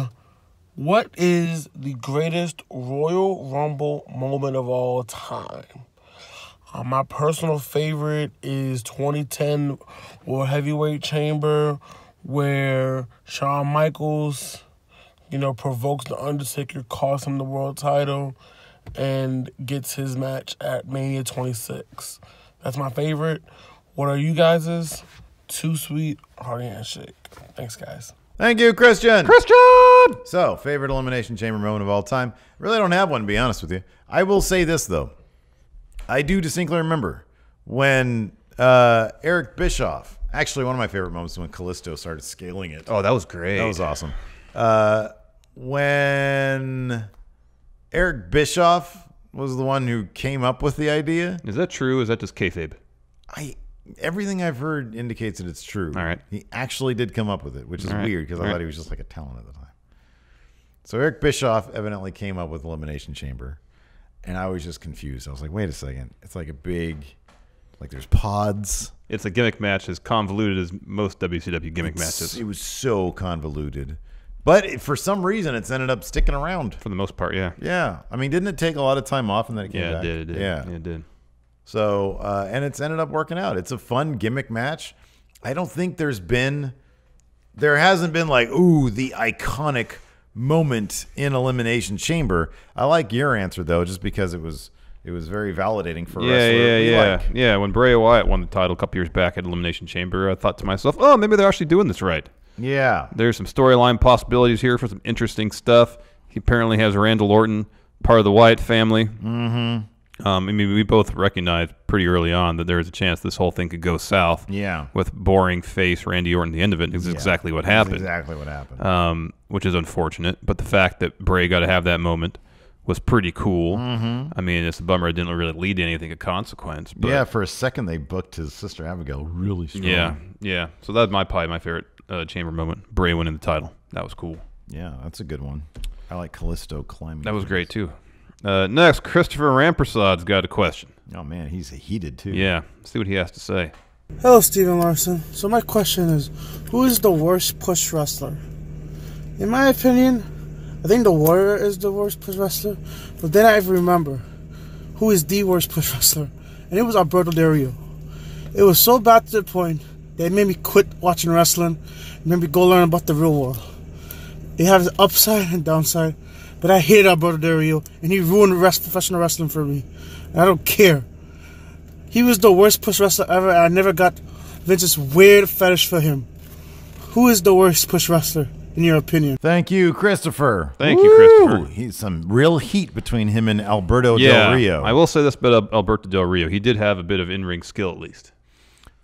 what is the greatest Royal Rumble moment of all time? My personal favorite is 2010 World Heavyweight Chamber, where Shawn Michaels, provokes The Undertaker, costs him the world title, and gets his match at Mania 26. That's my favorite. What are you guys's? Too sweet, hearty handshake. Thanks, guys. Thank you, Christian. Christian! So, favorite Elimination Chamber moment of all time. Really don't have one, to be honest with you. I will say this, though. I do distinctly remember when Eric Bischoff, actually one of my favorite moments when Kalisto started scaling it. Oh, that was great. That was awesome. When Eric Bischoff was the one who came up with the idea. Is that true? Is that just kayfabe? Everything I've heard indicates that it's true. All right. He actually did come up with it, which is weird because I thought he was just like a talent at the time. So Eric Bischoff evidently came up with Elimination Chamber, and I was just confused. I was like, wait a second. It's like a big, like there's pods. It's a gimmick match as convoluted as most WCW gimmick matches. It was so convoluted. But for some reason, it's ended up sticking around. For the most part, yeah. Yeah. I mean, didn't it take a lot of time off and then it came back? It did. Yeah, it did. So, and it's ended up working out. It's a fun gimmick match. I don't think there hasn't been like, ooh, the iconic moment in Elimination Chamber. I like your answer, though, just because it was very validating for a wrestler. Yeah. When Bray Wyatt won the title a couple years back at Elimination Chamber, I thought to myself, oh, maybe they're actually doing this right. Yeah. There's some storyline possibilities here for some interesting stuff. He apparently has Randall Orton, part of the Wyatt family. Mm-hmm. I mean, we both recognized pretty early on that there was a chance this whole thing could go south. Yeah. With boring face Randy Orton at the end of it is exactly what happened. Exactly what happened. Which is unfortunate. But the fact that Bray got to have that moment was pretty cool. Mm-hmm. I mean, it's a bummer it didn't really lead to anything of consequence. But yeah, for a second they booked his sister Abigail really strong. Yeah. So that's my favorite chamber moment. Bray winning the title. That was cool. Yeah, that's a good one. I like Kalisto climbing. That was great, too. Next, Christopher Rampersad's got a question. Oh, man, he's heated, too. Yeah, see what he has to say. Hello, Steven Larson. So my question is, who is the worst push wrestler? In my opinion, I think the Warrior is the worst push wrestler. But then I remember who is the worst push wrestler. And it was Alberto Del Rio. It was so bad to the point that it made me quit watching wrestling. It made me go learn about the real world. It has an upside and downside. But I hated Alberto Del Rio, and he ruined professional wrestling for me. And I don't care. He was the worst push wrestler ever, and I never got Vince's weird fetish for him. Who is the worst push wrestler, in your opinion? Thank you, Christopher. Thank you, Christopher. He's some real heat between him and Alberto Del Rio. I will say this about Alberto Del Rio. He did have a bit of in-ring skill, at least.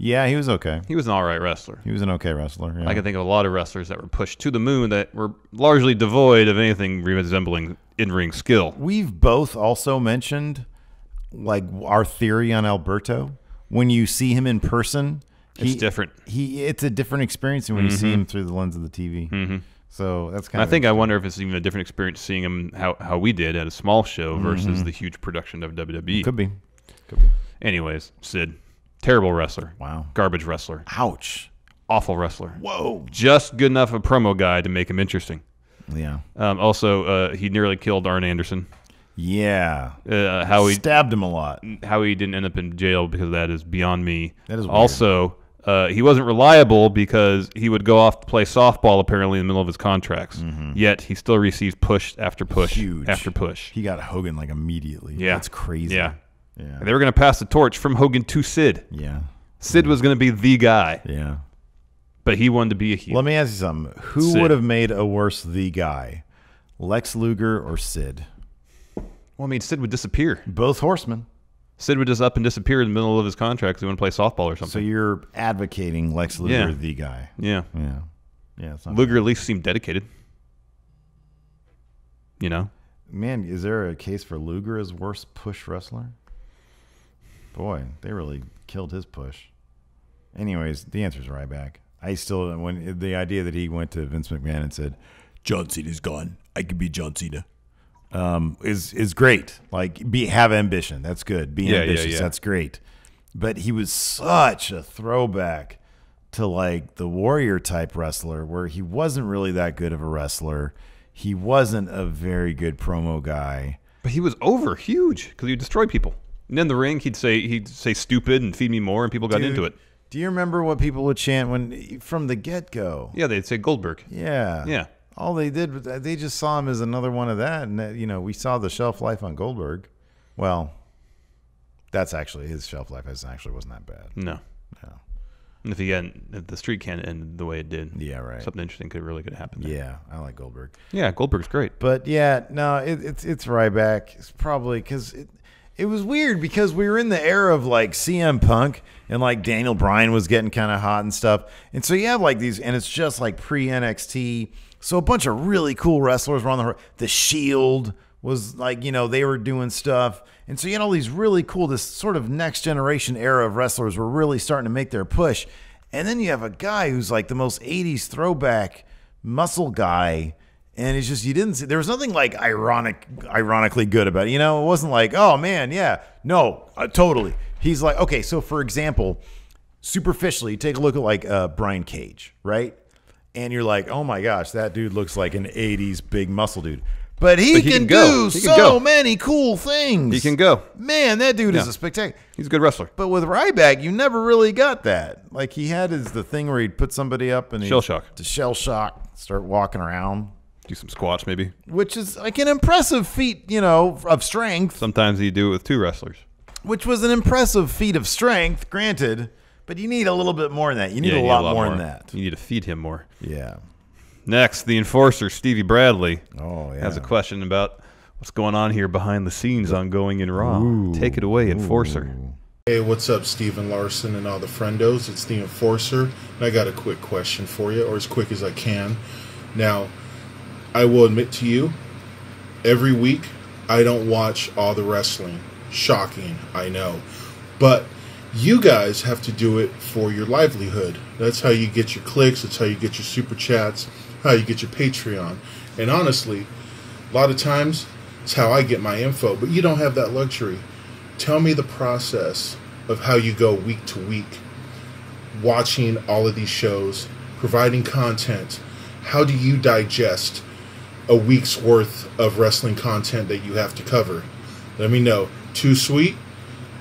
Yeah, he was okay. He was an all right wrestler. He was an okay wrestler. Yeah. I can think of a lot of wrestlers that were pushed to the moon that were largely devoid of anything resembling in-ring skill. We've both also mentioned like our theory on Alberto. When you see him in person, it's different. It's a different experience than when you see him through the lens of the TV. Mm-hmm. So that's kind of. I think I wonder if it's even a different experience seeing him how we did at a small show versus the huge production of WWE. Could be. Anyways, Sid, terrible wrestler. Wow. Garbage wrestler. Ouch. Awful wrestler. Whoa. Just good enough a promo guy to make him interesting. Yeah. Also, he nearly killed Arn Anderson. Yeah. How he stabbed him a lot. How he didn't end up in jail because of that is beyond me. That is weird. Also, he wasn't reliable because he would go off to play softball apparently in the middle of his contracts. Yet he still receives push after push after push. He got Hogan like immediately. Yeah. That's crazy. Yeah. They were going to pass the torch from Hogan to Sid. Yeah. Sid was going to be the guy. Yeah. But he wanted to be a heel. Let me ask you something. Who would have made a worse the guy? Lex Luger or Sid? Well, I mean, Sid would disappear. Both horsemen. Sid would just up and disappear in the middle of his contract because he want to play softball or something. So you're advocating Lex Luger the guy. Yeah. Yeah. Yeah. Luger at least seemed dedicated. You know? Man, is there a case for Luger as worst push wrestler? Boy, they really killed his push. Anyways, the answer's Ryback. I still, when the idea that he went to Vince McMahon and said, John Cena's gone, I could be John Cena, is great. Like, have ambition. That's good. Be ambitious. That's great. But he was such a throwback to like the warrior type wrestler where he wasn't really that good of a wrestler. He wasn't a very good promo guy. But he was huge because he would destroy people. And in the ring, he'd say stupid and feed me more, and people got into it. Do you remember what people would chant from the get-go? Yeah, they'd say Goldberg. Yeah. Yeah. All they did was they just saw him as another one of that, and we saw the shelf life on Goldberg. Well, that's actually his shelf life wasn't that bad. No. And if the streak can't end the way it did, something interesting could have happened there. Yeah, I like Goldberg. Yeah, Goldberg's great. But yeah, no, it's Ryback. It's probably because it was weird because we were in the era of like CM Punk and like Daniel Bryan was getting kind of hot and stuff. And so you have like these, and it's just like pre-NXT. So a bunch of really cool wrestlers were on the Shield was like, they were doing stuff. And so you had all these really cool, this sort of next generation era of wrestlers were really starting to make their push. And then you have a guy who's like the most 80s throwback muscle guy. And it's just, you didn't see, there was nothing like ironically good about it. It wasn't like, oh man, yeah, no, totally. He's like, okay, so for example, superficially, take a look at like Brian Cage, right? And you're like, oh my gosh, that dude looks like an 80s big muscle dude. But he can do so many cool things. He can go. Man, that dude is a spectacular. He's a good wrestler. But with Ryback, you never really got that. Like he had the thing where he'd put somebody up and shell shock. To shell shock, start walking around. Do some squats maybe. Which is like an impressive feat, of strength. Sometimes you do it with two wrestlers. Which was an impressive feat of strength, granted. But you need a little bit more than that. You need a lot more than that. You need to feed him more. Yeah. Next, the enforcer, Stevie Bradley, has a yeah. question about what's going on here behind the scenes on Going in Raw. Take it away, enforcer. Hey, what's up, Steven Larson and all the friendos? It's the enforcer, and I got a quick question for you, or as quick as I can. Now, I will admit to you, every week I don't watch all the wrestling. Shocking, I know. But you guys have to do it for your livelihood. That's how you get your clicks. That's how you get your super chats. How you get your Patreon. And honestly, a lot of times it's how I get my info. But you don't have that luxury. Tell me the process of how you go week to week, watching all of these shows, providing content. How do you digest a week's worth of wrestling content that you have to cover? Let me know. Too sweet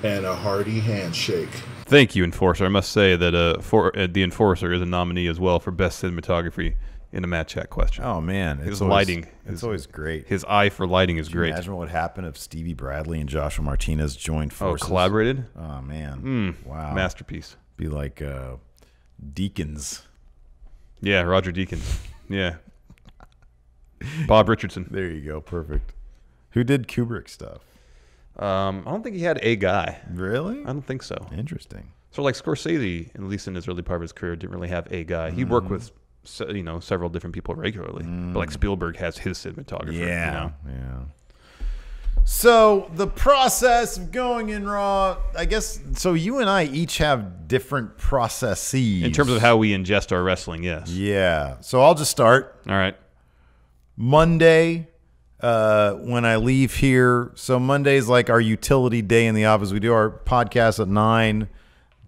and a hearty handshake. Thank you, Enforcer. I must say that the Enforcer is a nominee as well for Best Cinematography in a Matt Chat question. Oh, man. His lighting. It's always great. His eye for lighting is great. Imagine what would happen if Stevie Bradley and Joshua Martinez joined forces. Oh, collaborated? Oh, man. Wow. Masterpiece. Be like Deakins. Yeah, Roger Deakins. Yeah. Bob Richardson. There you go. Perfect. Who did Kubrick stuff? I don't think he had a guy. Really? I don't think so. Interesting. So like Scorsese, at least in his early part of his career, didn't really have a guy. He worked with several different people regularly, but like Spielberg has his cinematographer. Yeah. So the process of going in Raw, I guess. So you and I each have different processes in terms of how we ingest our wrestling. Yes. Yeah. So I'll just start. All right. Monday, when I leave here. So Monday's like our utility day in the office. We do our podcast at 9,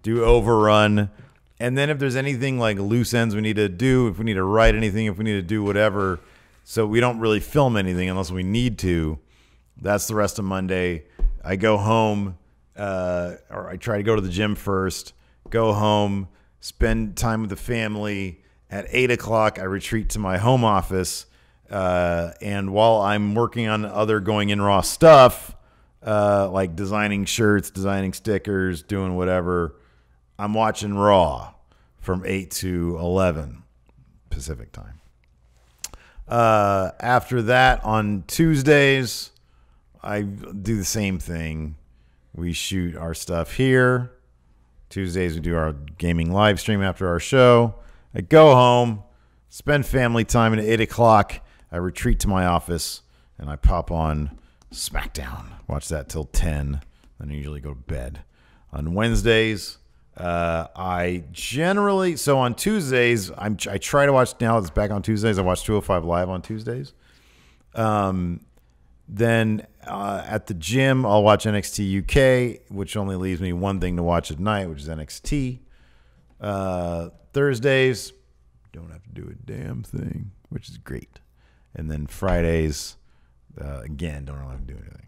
do overrun. And then if there's anything like loose ends we need to do, if we need to write anything, if we need to do whatever, so we don't really film anything unless we need to. That's the rest of Monday. I go home, or I try to go to the gym first, go home, spend time with the family. At 8 o'clock, I retreat to my home office. And while I'm working on other going in Raw stuff, like designing shirts, designing stickers, doing whatever, I'm watching Raw from 8 to 11 Pacific time. After that, on Tuesdays, I do the same thing. We shoot our stuff here. Tuesdays, we do our gaming live stream after our show. I go home, spend family time, and at 8 o'clock, I retreat to my office, and I pop on SmackDown. Watch that till 10, then I usually go to bed. On Wednesdays, I generally, so on Tuesdays, I try to watch, now it's back on Tuesdays, I watch 205 Live on Tuesdays. Then at the gym, I'll watch NXT UK, which only leaves me one thing to watch at night, which is NXT. Thursdays, don't have to do a damn thing, which is great. And then Fridays, again, don't really have to do anything.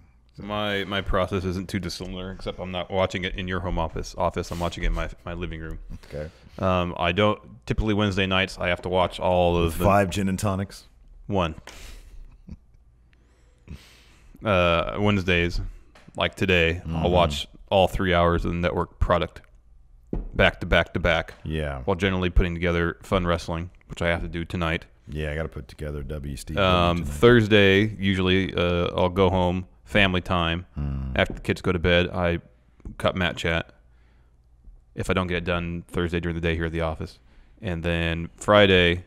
My process isn't too dissimilar, except I'm not watching it in your home office. I'm watching it in my living room. Okay. I don't typically Wednesday nights. I have to watch all of the 5 gin and tonics. 1. Wednesdays, like today, I'll watch all 3 hours of the network product back to back to back. Yeah. While generally putting together fun wrestling, which I have to do tonight. Yeah, I got to put together Steve. Thursday, usually I'll go home, family time. After the kids go to bed, I cut Matt Chat. If I don't get it done Thursday during the day here at the office. And then Friday,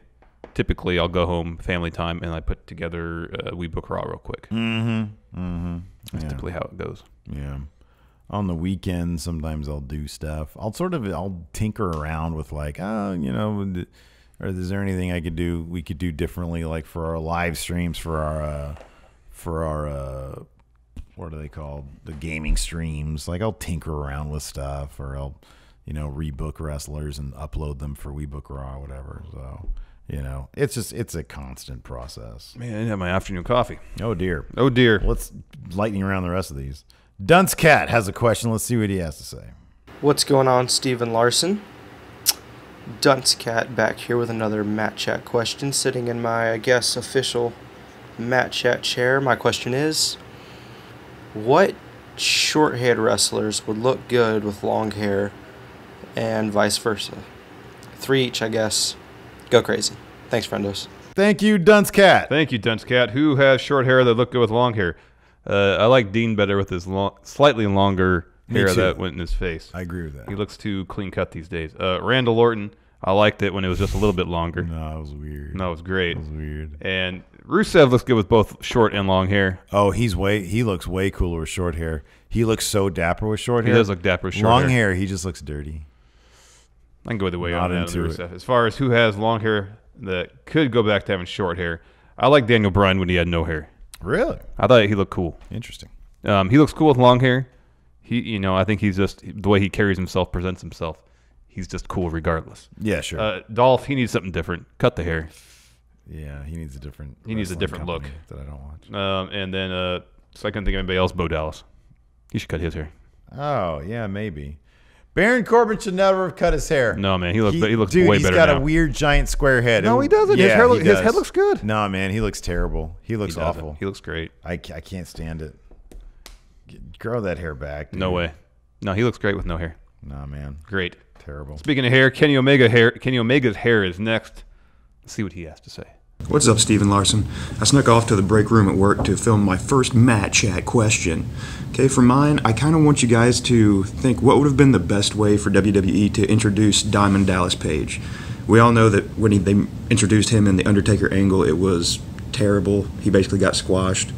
typically I'll go home, family time, and I put together We Book Raw real quick. That's typically how it goes. Yeah. On the weekend, sometimes I'll do stuff. I'll tinker around with like, or is there anything we could do differently, like for our live streams, for our what are they called? The gaming streams. Like I'll tinker around with stuff, or I'll, rebook wrestlers and upload them for We Book Raw or whatever. So, it's a constant process. Man, I didn't have my afternoon coffee. Oh dear. Oh dear. Let's lightning around the rest of these. Dunce Cat has a question. Let's see what he has to say. What's going on, Steven Larson? Dunce Cat back here with another Matt Chat question, sitting in my, I guess, official Matt Chat chair. My question is, what short-haired wrestlers would look good with long hair, and vice versa? 3 each, I guess. Go crazy. Thanks, friendos. Thank you, Dunce Cat. Thank you, Dunce Cat. Who has short hair that look good with long hair? I like Dean better with his slightly longer hair that went in his face. I agree with that. He looks too clean cut these days. Randall Orton, I liked it when it was just a little bit longer. No, it was weird. No, it was great. It was weird. And Rusev looks good with both short and long hair. Oh, he looks way cooler with short hair. He looks so dapper with short hair. He does look dapper with short long hair. He just looks dirty. I can go either way on that on Rusev. As far as who has long hair that could go back to having short hair, I like Daniel Bryan when he had no hair. Really? I thought he looked cool. Interesting. He looks cool with long hair. I think he's just, the way he carries himself, presents himself, he's just cool regardless. Yeah, sure. Dolph, he needs something different. Cut the hair. Yeah, he needs a different. He needs a different look that I don't watch. And then, so I couldn't think of anybody else. Bo Dallas, he should cut his hair. Oh yeah, maybe. Baron Corbin should never have cut his hair. No, man, he looks way better now. He's got a weird giant square head. No, he doesn't. Yeah, his head looks good. No, man, he looks terrible. He looks awful. He looks great. I can't stand it. Grow that hair back, dude. No way. No, he looks great with no hair. Nah, man. Great. Terrible. Speaking of hair, Kenny Omega's hair is next. Let's see what he has to say. What's up, Steven Larson? I snuck off to the break room at work to film my first Matt Chat question. Okay, for mine, I kind of want you guys to think what would have been the best way for WWE to introduce Diamond Dallas Page. We all know that when they introduced him in the Undertaker angle, it was terrible. He basically got squashed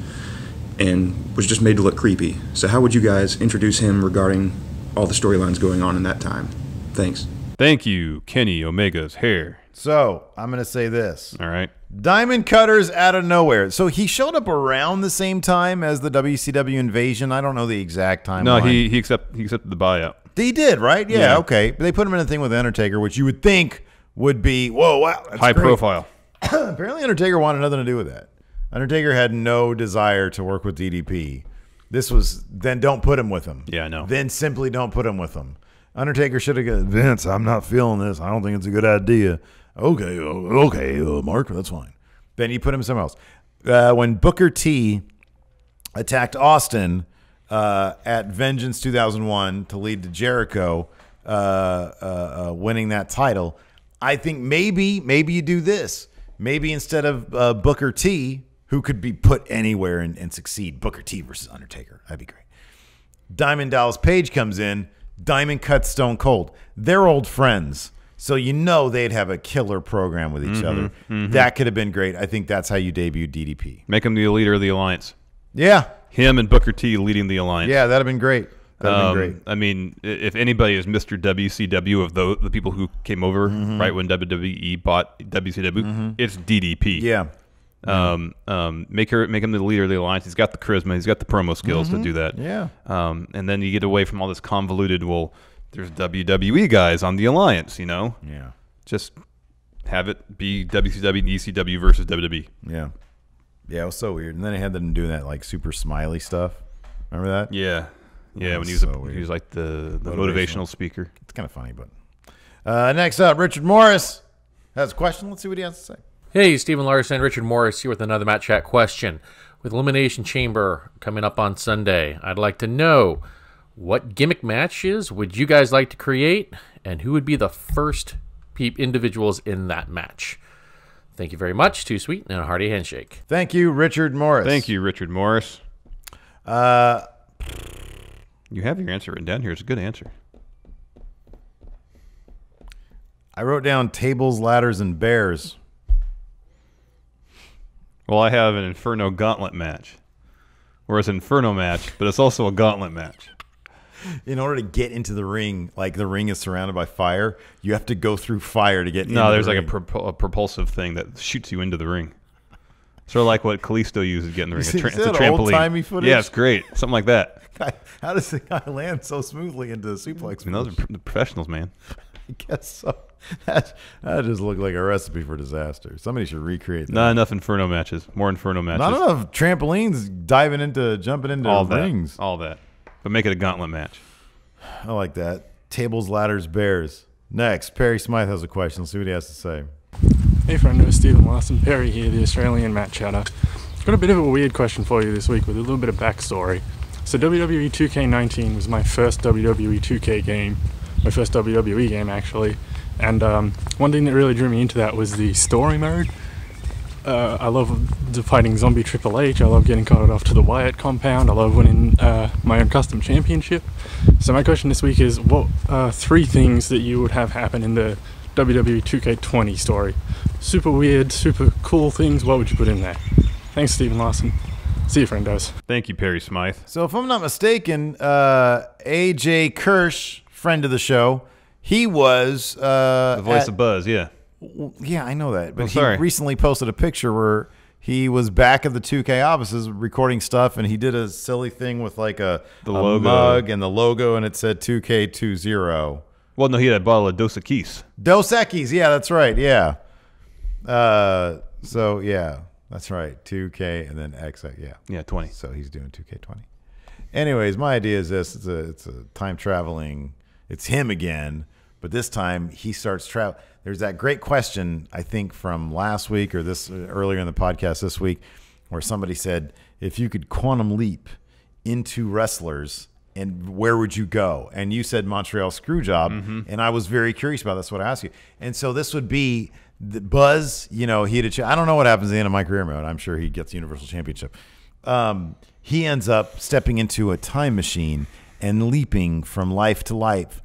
and was just made to look creepy. So how would you guys introduce him regarding all the storylines going on in that time? Thanks. Thank you, Kenny Omega's hair. So, I'm going to say this. All right. Diamond Cutters out of nowhere. So, he showed up around the same time as the WCW invasion. I don't know the exact timeline. No, he accepted the buyout. He did, right? Yeah, okay. But they put him in a thing with Undertaker, which you would think would be, whoa, wow, that's high great. profile. Apparently, Undertaker wanted nothing to do with that. Undertaker had no desire to work with DDP. This was, then don't put him with him. Yeah, I know. Then simply don't put him with him. Undertaker should have gone, Vince, I'm not feeling this. I don't think it's a good idea. Okay, Mark, that's fine. Then you put him somewhere else. When Booker T attacked Austin at Vengeance 2001 to lead to Jericho winning that title, I think maybe you do this. Maybe instead of Booker T, who could be put anywhere and succeed, Booker T versus Undertaker. That'd be great. Diamond Dallas Page comes in. Diamond cuts Stone Cold. They're old friends. So you know they'd have a killer program with each other. Mm-hmm. That could have been great. I think that's how you debut DDP. Make him the leader of the alliance. Yeah. Him and Booker T leading the alliance. Yeah, that'd have been great. I mean, if anybody is Mr. WCW of the people who came over right when WWE bought WCW, it's DDP. Yeah. Make him the leader of the alliance. He's got the charisma. He's got the promo skills to do that. Yeah. And then you get away from all this convoluted, there's WWE guys on the alliance, Yeah. Just have it be WCW, ECW versus WWE. Yeah. Yeah, it was so weird. And then they had them doing that like super smiley stuff. Remember that? Yeah. Yeah, when he was like the motivational speaker. It's kind of funny, but next up, Richard Morris has a question. Let's see what he has to say. Hey, Steven Larson, Richard Morris here with another Matt Chat question. With Elimination Chamber coming up on Sunday, I'd like to know what gimmick matches would you guys like to create, and who would be the first individuals in that match? Thank you very much. Too sweet and a hearty handshake. Thank you, Richard Morris. Thank you, Richard Morris. You have your answer written down here. It's a good answer. I wrote down tables, ladders, and bears. Well, I have an Inferno Gauntlet match. Whereas Inferno match, but it's also a gauntlet match. In order to get into the ring, like the ring is surrounded by fire, you have to go through fire to get into the ring. No, there's like a propulsive thing that shoots you into the ring. Sort of like what Kalisto uses to get in the ring. It's a trampoline. Old-timey footage? Yeah, it's great. Something like that. How does the guy land so smoothly into the suplex? I mean, those are the professionals, man. I guess so. That just looked like a recipe for disaster. Somebody should recreate that. Not enough Inferno matches. More Inferno matches. Not enough trampolines jumping into all rings. All that. But make it a gauntlet match. I like that. Tables, ladders, bears. Next, Perry Smythe has a question. Let's see what he has to say. Hey, friend, Stephen Larson. Perry here, the Australian Matt Chatter. Got a bit of a weird question for you this week with a little bit of backstory. So WWE 2K19 was my first WWE 2K game. My first WWE game, actually. And one thing that really drew me into that was the story mode. I love fighting zombie Triple H. I love getting carted off to the Wyatt compound. I love winning my own custom championship. So my question this week is, what three things that you would have happen in the WWE 2K20 story? Super weird, super cool things. What would you put in there? Thanks, Stephen Larson. See you, friendos. Thank you, Perry Smythe. So if I'm not mistaken, AJ Kirsch, friend of the show, he was the voice of Buzz, yeah. Yeah, I know that. But he recently posted a picture where he was back at the 2K offices recording stuff, and he did a silly thing with like a mug and the logo, and it said 2K20. Well, no, he had a bottle of Dos Equis. Dos Equis, yeah, that's right, yeah. So, yeah, that's right. 2K and then X, yeah. Yeah, 20. So he's doing 2K20. Anyways, my idea is this. It's a time traveling. It's him again, but this time he starts traveling. There's that great question, I think, from last week or this earlier in the podcast this week, where somebody said, if you could quantum leap into wrestlers, and where would you go? And you said Montreal Screwjob, and I was very curious about that. That's what I asked you. And so this would be Buzz, you know, I don't know what happens at the end of my career mode. I'm sure he gets the Universal Championship. He ends up stepping into a time machine and leaping from life to life,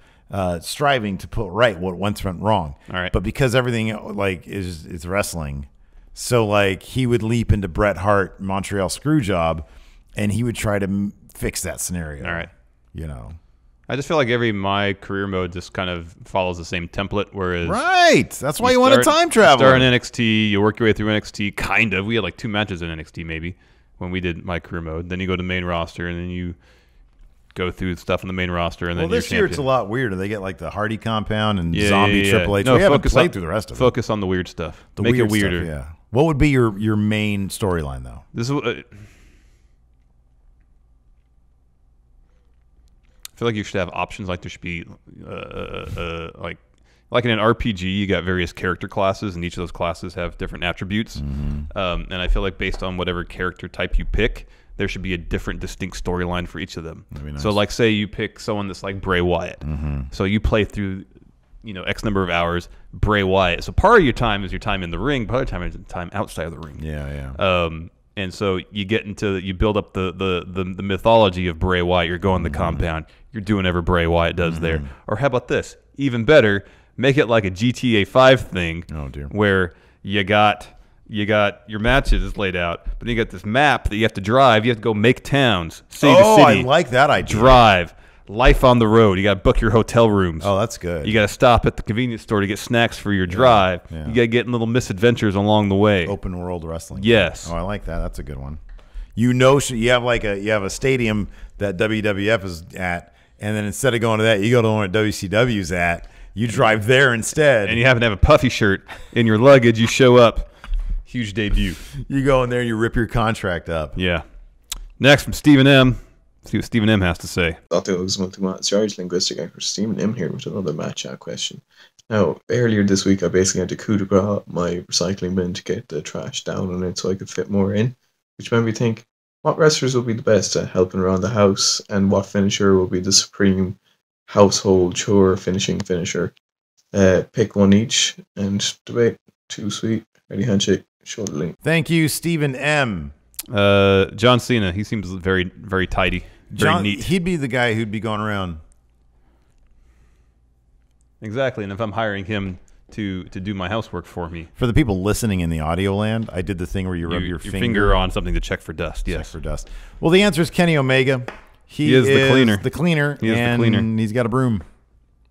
striving to put right what once went wrong. All right. But because everything like is wrestling, so like he would leap into Bret Hart Montreal Screwjob, and he would try to fix that scenario. All right. You know. I just feel like every my career mode just kind of follows the same template. Whereas right, that's why you want to time travel. You start in NXT, you work your way through NXT. Kind of. We had like 2 matches in NXT maybe when we did my career mode. Then you go to the main roster, and then you go through stuff on the main roster, and then this you're year it's a lot weirder. They get like the Hardy compound and Zombie Triple H. No, we haven't played through the rest of it. Focus on the weird stuff. The Make weird it weirder. Stuff, yeah. What would be your main storyline though? This is. I feel like you should have options. Like there should be, like in an RPG, you got various character classes, and each of those classes have different attributes. Mm-hmm. And I feel like based on whatever character type you pick, there should be a different, distinct storyline for each of them. That'd be nice. So, like, say you pick someone that's like Bray Wyatt. Mm-hmm. So you play through, X number of hours, Bray Wyatt. So part of your time is your time in the ring, part of the time is time outside of the ring. Yeah. And so you build up the mythology of Bray Wyatt. You're going the compound. You're doing whatever Bray Wyatt does there. Or how about this? Even better, make it like a GTA 5 thing. Oh dear. Where you got your matches laid out, but then you got this map that you have to drive. You have to go make towns, city to city. I like that idea. Drive. Life on the road. You got to book your hotel rooms. Oh, that's good. You got to stop at the convenience store to get snacks for your drive. Yeah. You got to get in little misadventures along the way. Open world wrestling. Yes. Oh, I like that. That's a good one. You have a stadium that WWF is at, and then instead of going to that, you go to the one that WCW's at. You drive there instead. And you happen to have a puffy shirt in your luggage. You show up. Huge debut. You go in there and you rip your contract up. Yeah. Next from Stephen M. See what Stephen M has to say. It's George Linguistic Expert Stephen M here with another match chat question. Now, earlier this week I basically had to coup de grace my recycling bin to get the trash down on it so I could fit more in, which made me think, what wrestlers will be the best at helping around the house, and what finisher will be the supreme household chore finishing finisher? Pick one each and debate. Too sweet. Ready handshake. Shoulder link. Thank you, Stephen M. John Cena. He seems very, very tidy. Very neat. He'd be the guy who'd be going around. Exactly, and if I'm hiring him to do my housework for me. For the people listening in the audio land, I did the thing where you rub your finger on something to check for dust. Yes. Check for dust. Well, the answer is Kenny Omega. He is the cleaner. The cleaner. He is the cleaner. And he's got a broom.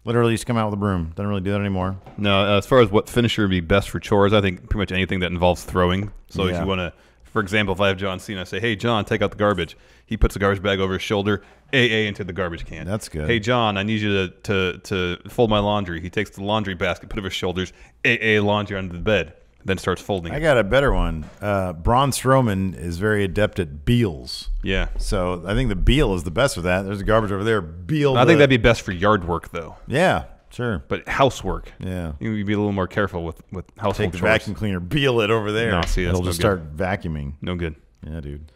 Literally just come out with a broom. Doesn't really do that anymore. No, as far as what finisher would be best for chores, I think pretty much anything that involves throwing. So if you want to, for example, if I have John Cena, I say, hey, John, take out the garbage. He puts the garbage bag over his shoulder, AA into the garbage can. That's good. Hey, John, I need you to fold my laundry. He takes the laundry basket, put it over his shoulders, AA laundry under the bed, then starts folding it. I got a better one. Braun Strowman is very adept at beals. Yeah. So I think the Beal is the best for that. There's the garbage over there. Beal. I think that'd be best for yard work, though. Yeah, sure. But housework. Yeah. You'd be a little more careful with household Take the chores. vacuum cleaner, Beal it over there. No, see, that's it'll no just good. start vacuuming. No good. Yeah, dude.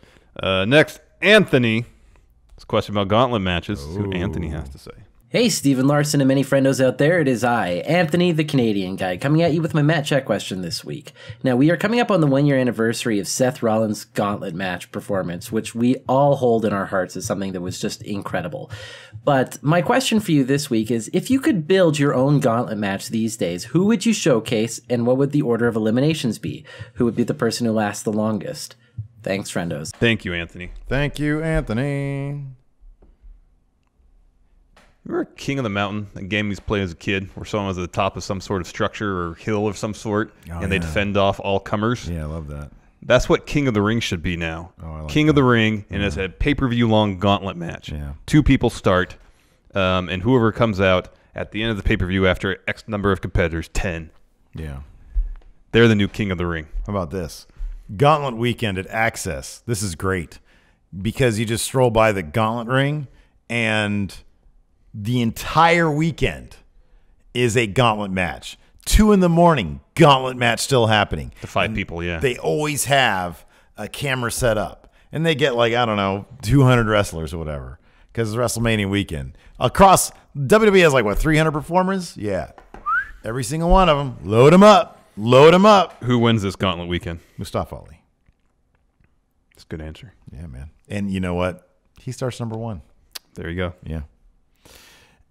Next, Anthony. It's a question about gauntlet matches. See what Anthony has to say. Hey, Stephen Larson and many friendos out there. It is I, Anthony, the Canadian guy, coming at you with my match chat question this week. Now, we are coming up on the 1-year anniversary of Seth Rollins' gauntlet match performance, which we all hold in our hearts as something that was just incredible. But my question for you this week is, if you could build your own gauntlet match these days, who would you showcase and what would the order of eliminations be? Who would be the person who lasts the longest? Thanks, friendos. Thank you, Anthony. Thank you, Anthony. Remember King of the Mountain, a game we used to play as a kid, where someone was at the top of some sort of structure or hill of some sort, and they'd fend off all comers? Yeah, I love that. That's what King of the Ring should be now. King of the Ring, and it's a pay-per-view long gauntlet match. Yeah. 2 people start, and whoever comes out at the end of the pay-per-view after X number of competitors, 10. Yeah. They're the new King of the Ring. How about this? Gauntlet weekend at Access. This is great because you just stroll by the Gauntlet ring and the entire weekend is a gauntlet match. 2 a.m, gauntlet match still happening. The 5 people, yeah. They always have a camera set up. And they get 200 wrestlers or whatever because it's WrestleMania weekend. Across, WWE has 300 performers? Yeah. Every single one of them. Load them up. Load him up. Who wins this gauntlet weekend? Mustafa Ali. That's a good answer. Yeah, man. And you know what? He starts number 1. There you go. Yeah.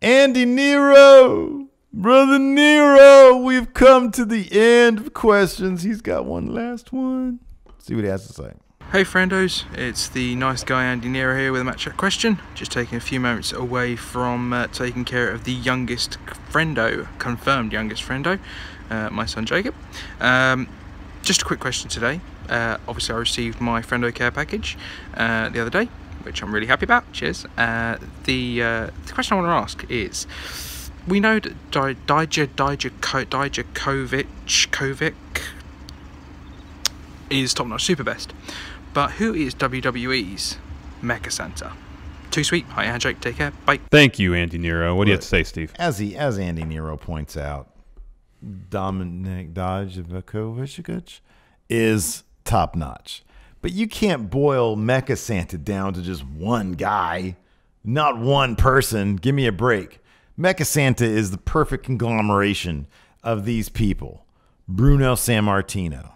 Andy Nero. Brother Nero, we've come to the end of questions. He's got one last one. See what he has to say. Hey Friendos, it's the nice guy Andy Nero here with a match chat question. Just taking a few moments away from taking care of the youngest friendo, confirmed youngest friendo, my son Jacob. Just a quick question today. Obviously I received my friendo care package the other day, which I'm really happy about. Cheers. The question I want to ask is, we know that Dijakovic is top-notch super best, but who is WWE's Mecha Santa? Too sweet. Hi, handshake. Take care. Bye. Thank you, Andy Nero. What do you have to say, Steve? As Andy Nero points out, Dominic Dijakovic is top-notch. But you can't boil Mecha Santa down to just one guy, not one person. Give me a break. Mecha Santa is the perfect conglomeration of these people. Bruno Sammartino,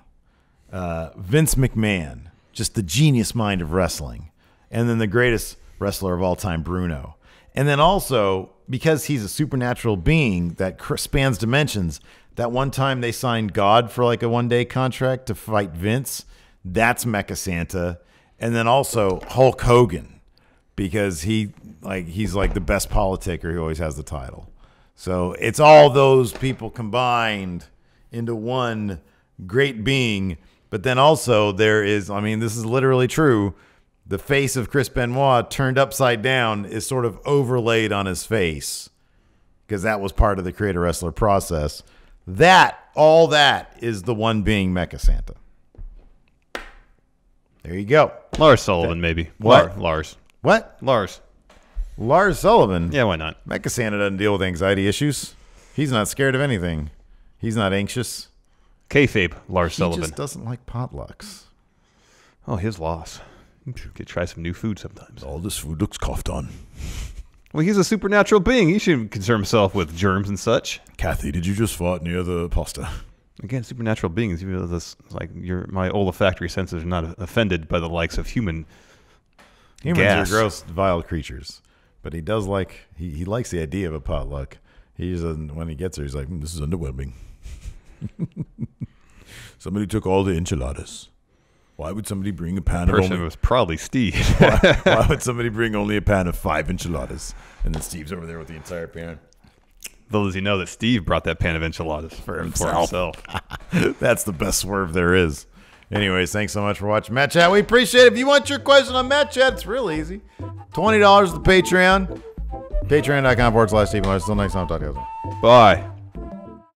Vince McMahon, just the genius mind of wrestling. And then the greatest wrestler of all time, Bruno. And then also, because he's a supernatural being that spans dimensions, that one time they signed God for like a one-day contract to fight Vince, that's Mecha Santa. And then also Hulk Hogan, because he's like the best politicker who always has the title. So it's all those people combined into one great being. But then also there is, this is literally true, the face of Chris Benoit turned upside down is sort of overlaid on his face, because that was part of the Create a Wrestler process. All that is the one being Mecha Santa. There you go. Lars Sullivan, maybe. What? Lars. What? Lars Sullivan? Yeah, why not? Mecha Santa doesn't deal with anxiety issues. He's not scared of anything. He's not anxious. Kayfabe, Lars Sullivan. He just doesn't like potlucks. Oh, his loss. Could try some new food sometimes. All this food looks coughed on. Well, he's a supernatural being. He shouldn't concern himself with germs and such. Kathy, did you just fart near the pasta? Again, supernatural beings. My olfactory senses are not offended by the likes of humans are gross, vile creatures. But he does like, he likes the idea of a potluck. When he gets there, he's like, this is underwhelming. Somebody took all the enchiladas. Why would somebody bring a pan of only... It was probably Steve. why would somebody bring only a pan of 5 enchiladas? And then Steve's over there with the entire pan. Little does he know that Steve brought that pan of enchiladas for himself. That's the best swerve there is. Anyways, thanks so much for watching Matt Chat. We appreciate it. If you want your question on Matt Chat, it's real easy. $20 to Patreon. Patreon.com/Stephen Larson. Until next time, talk to you guys. Bye.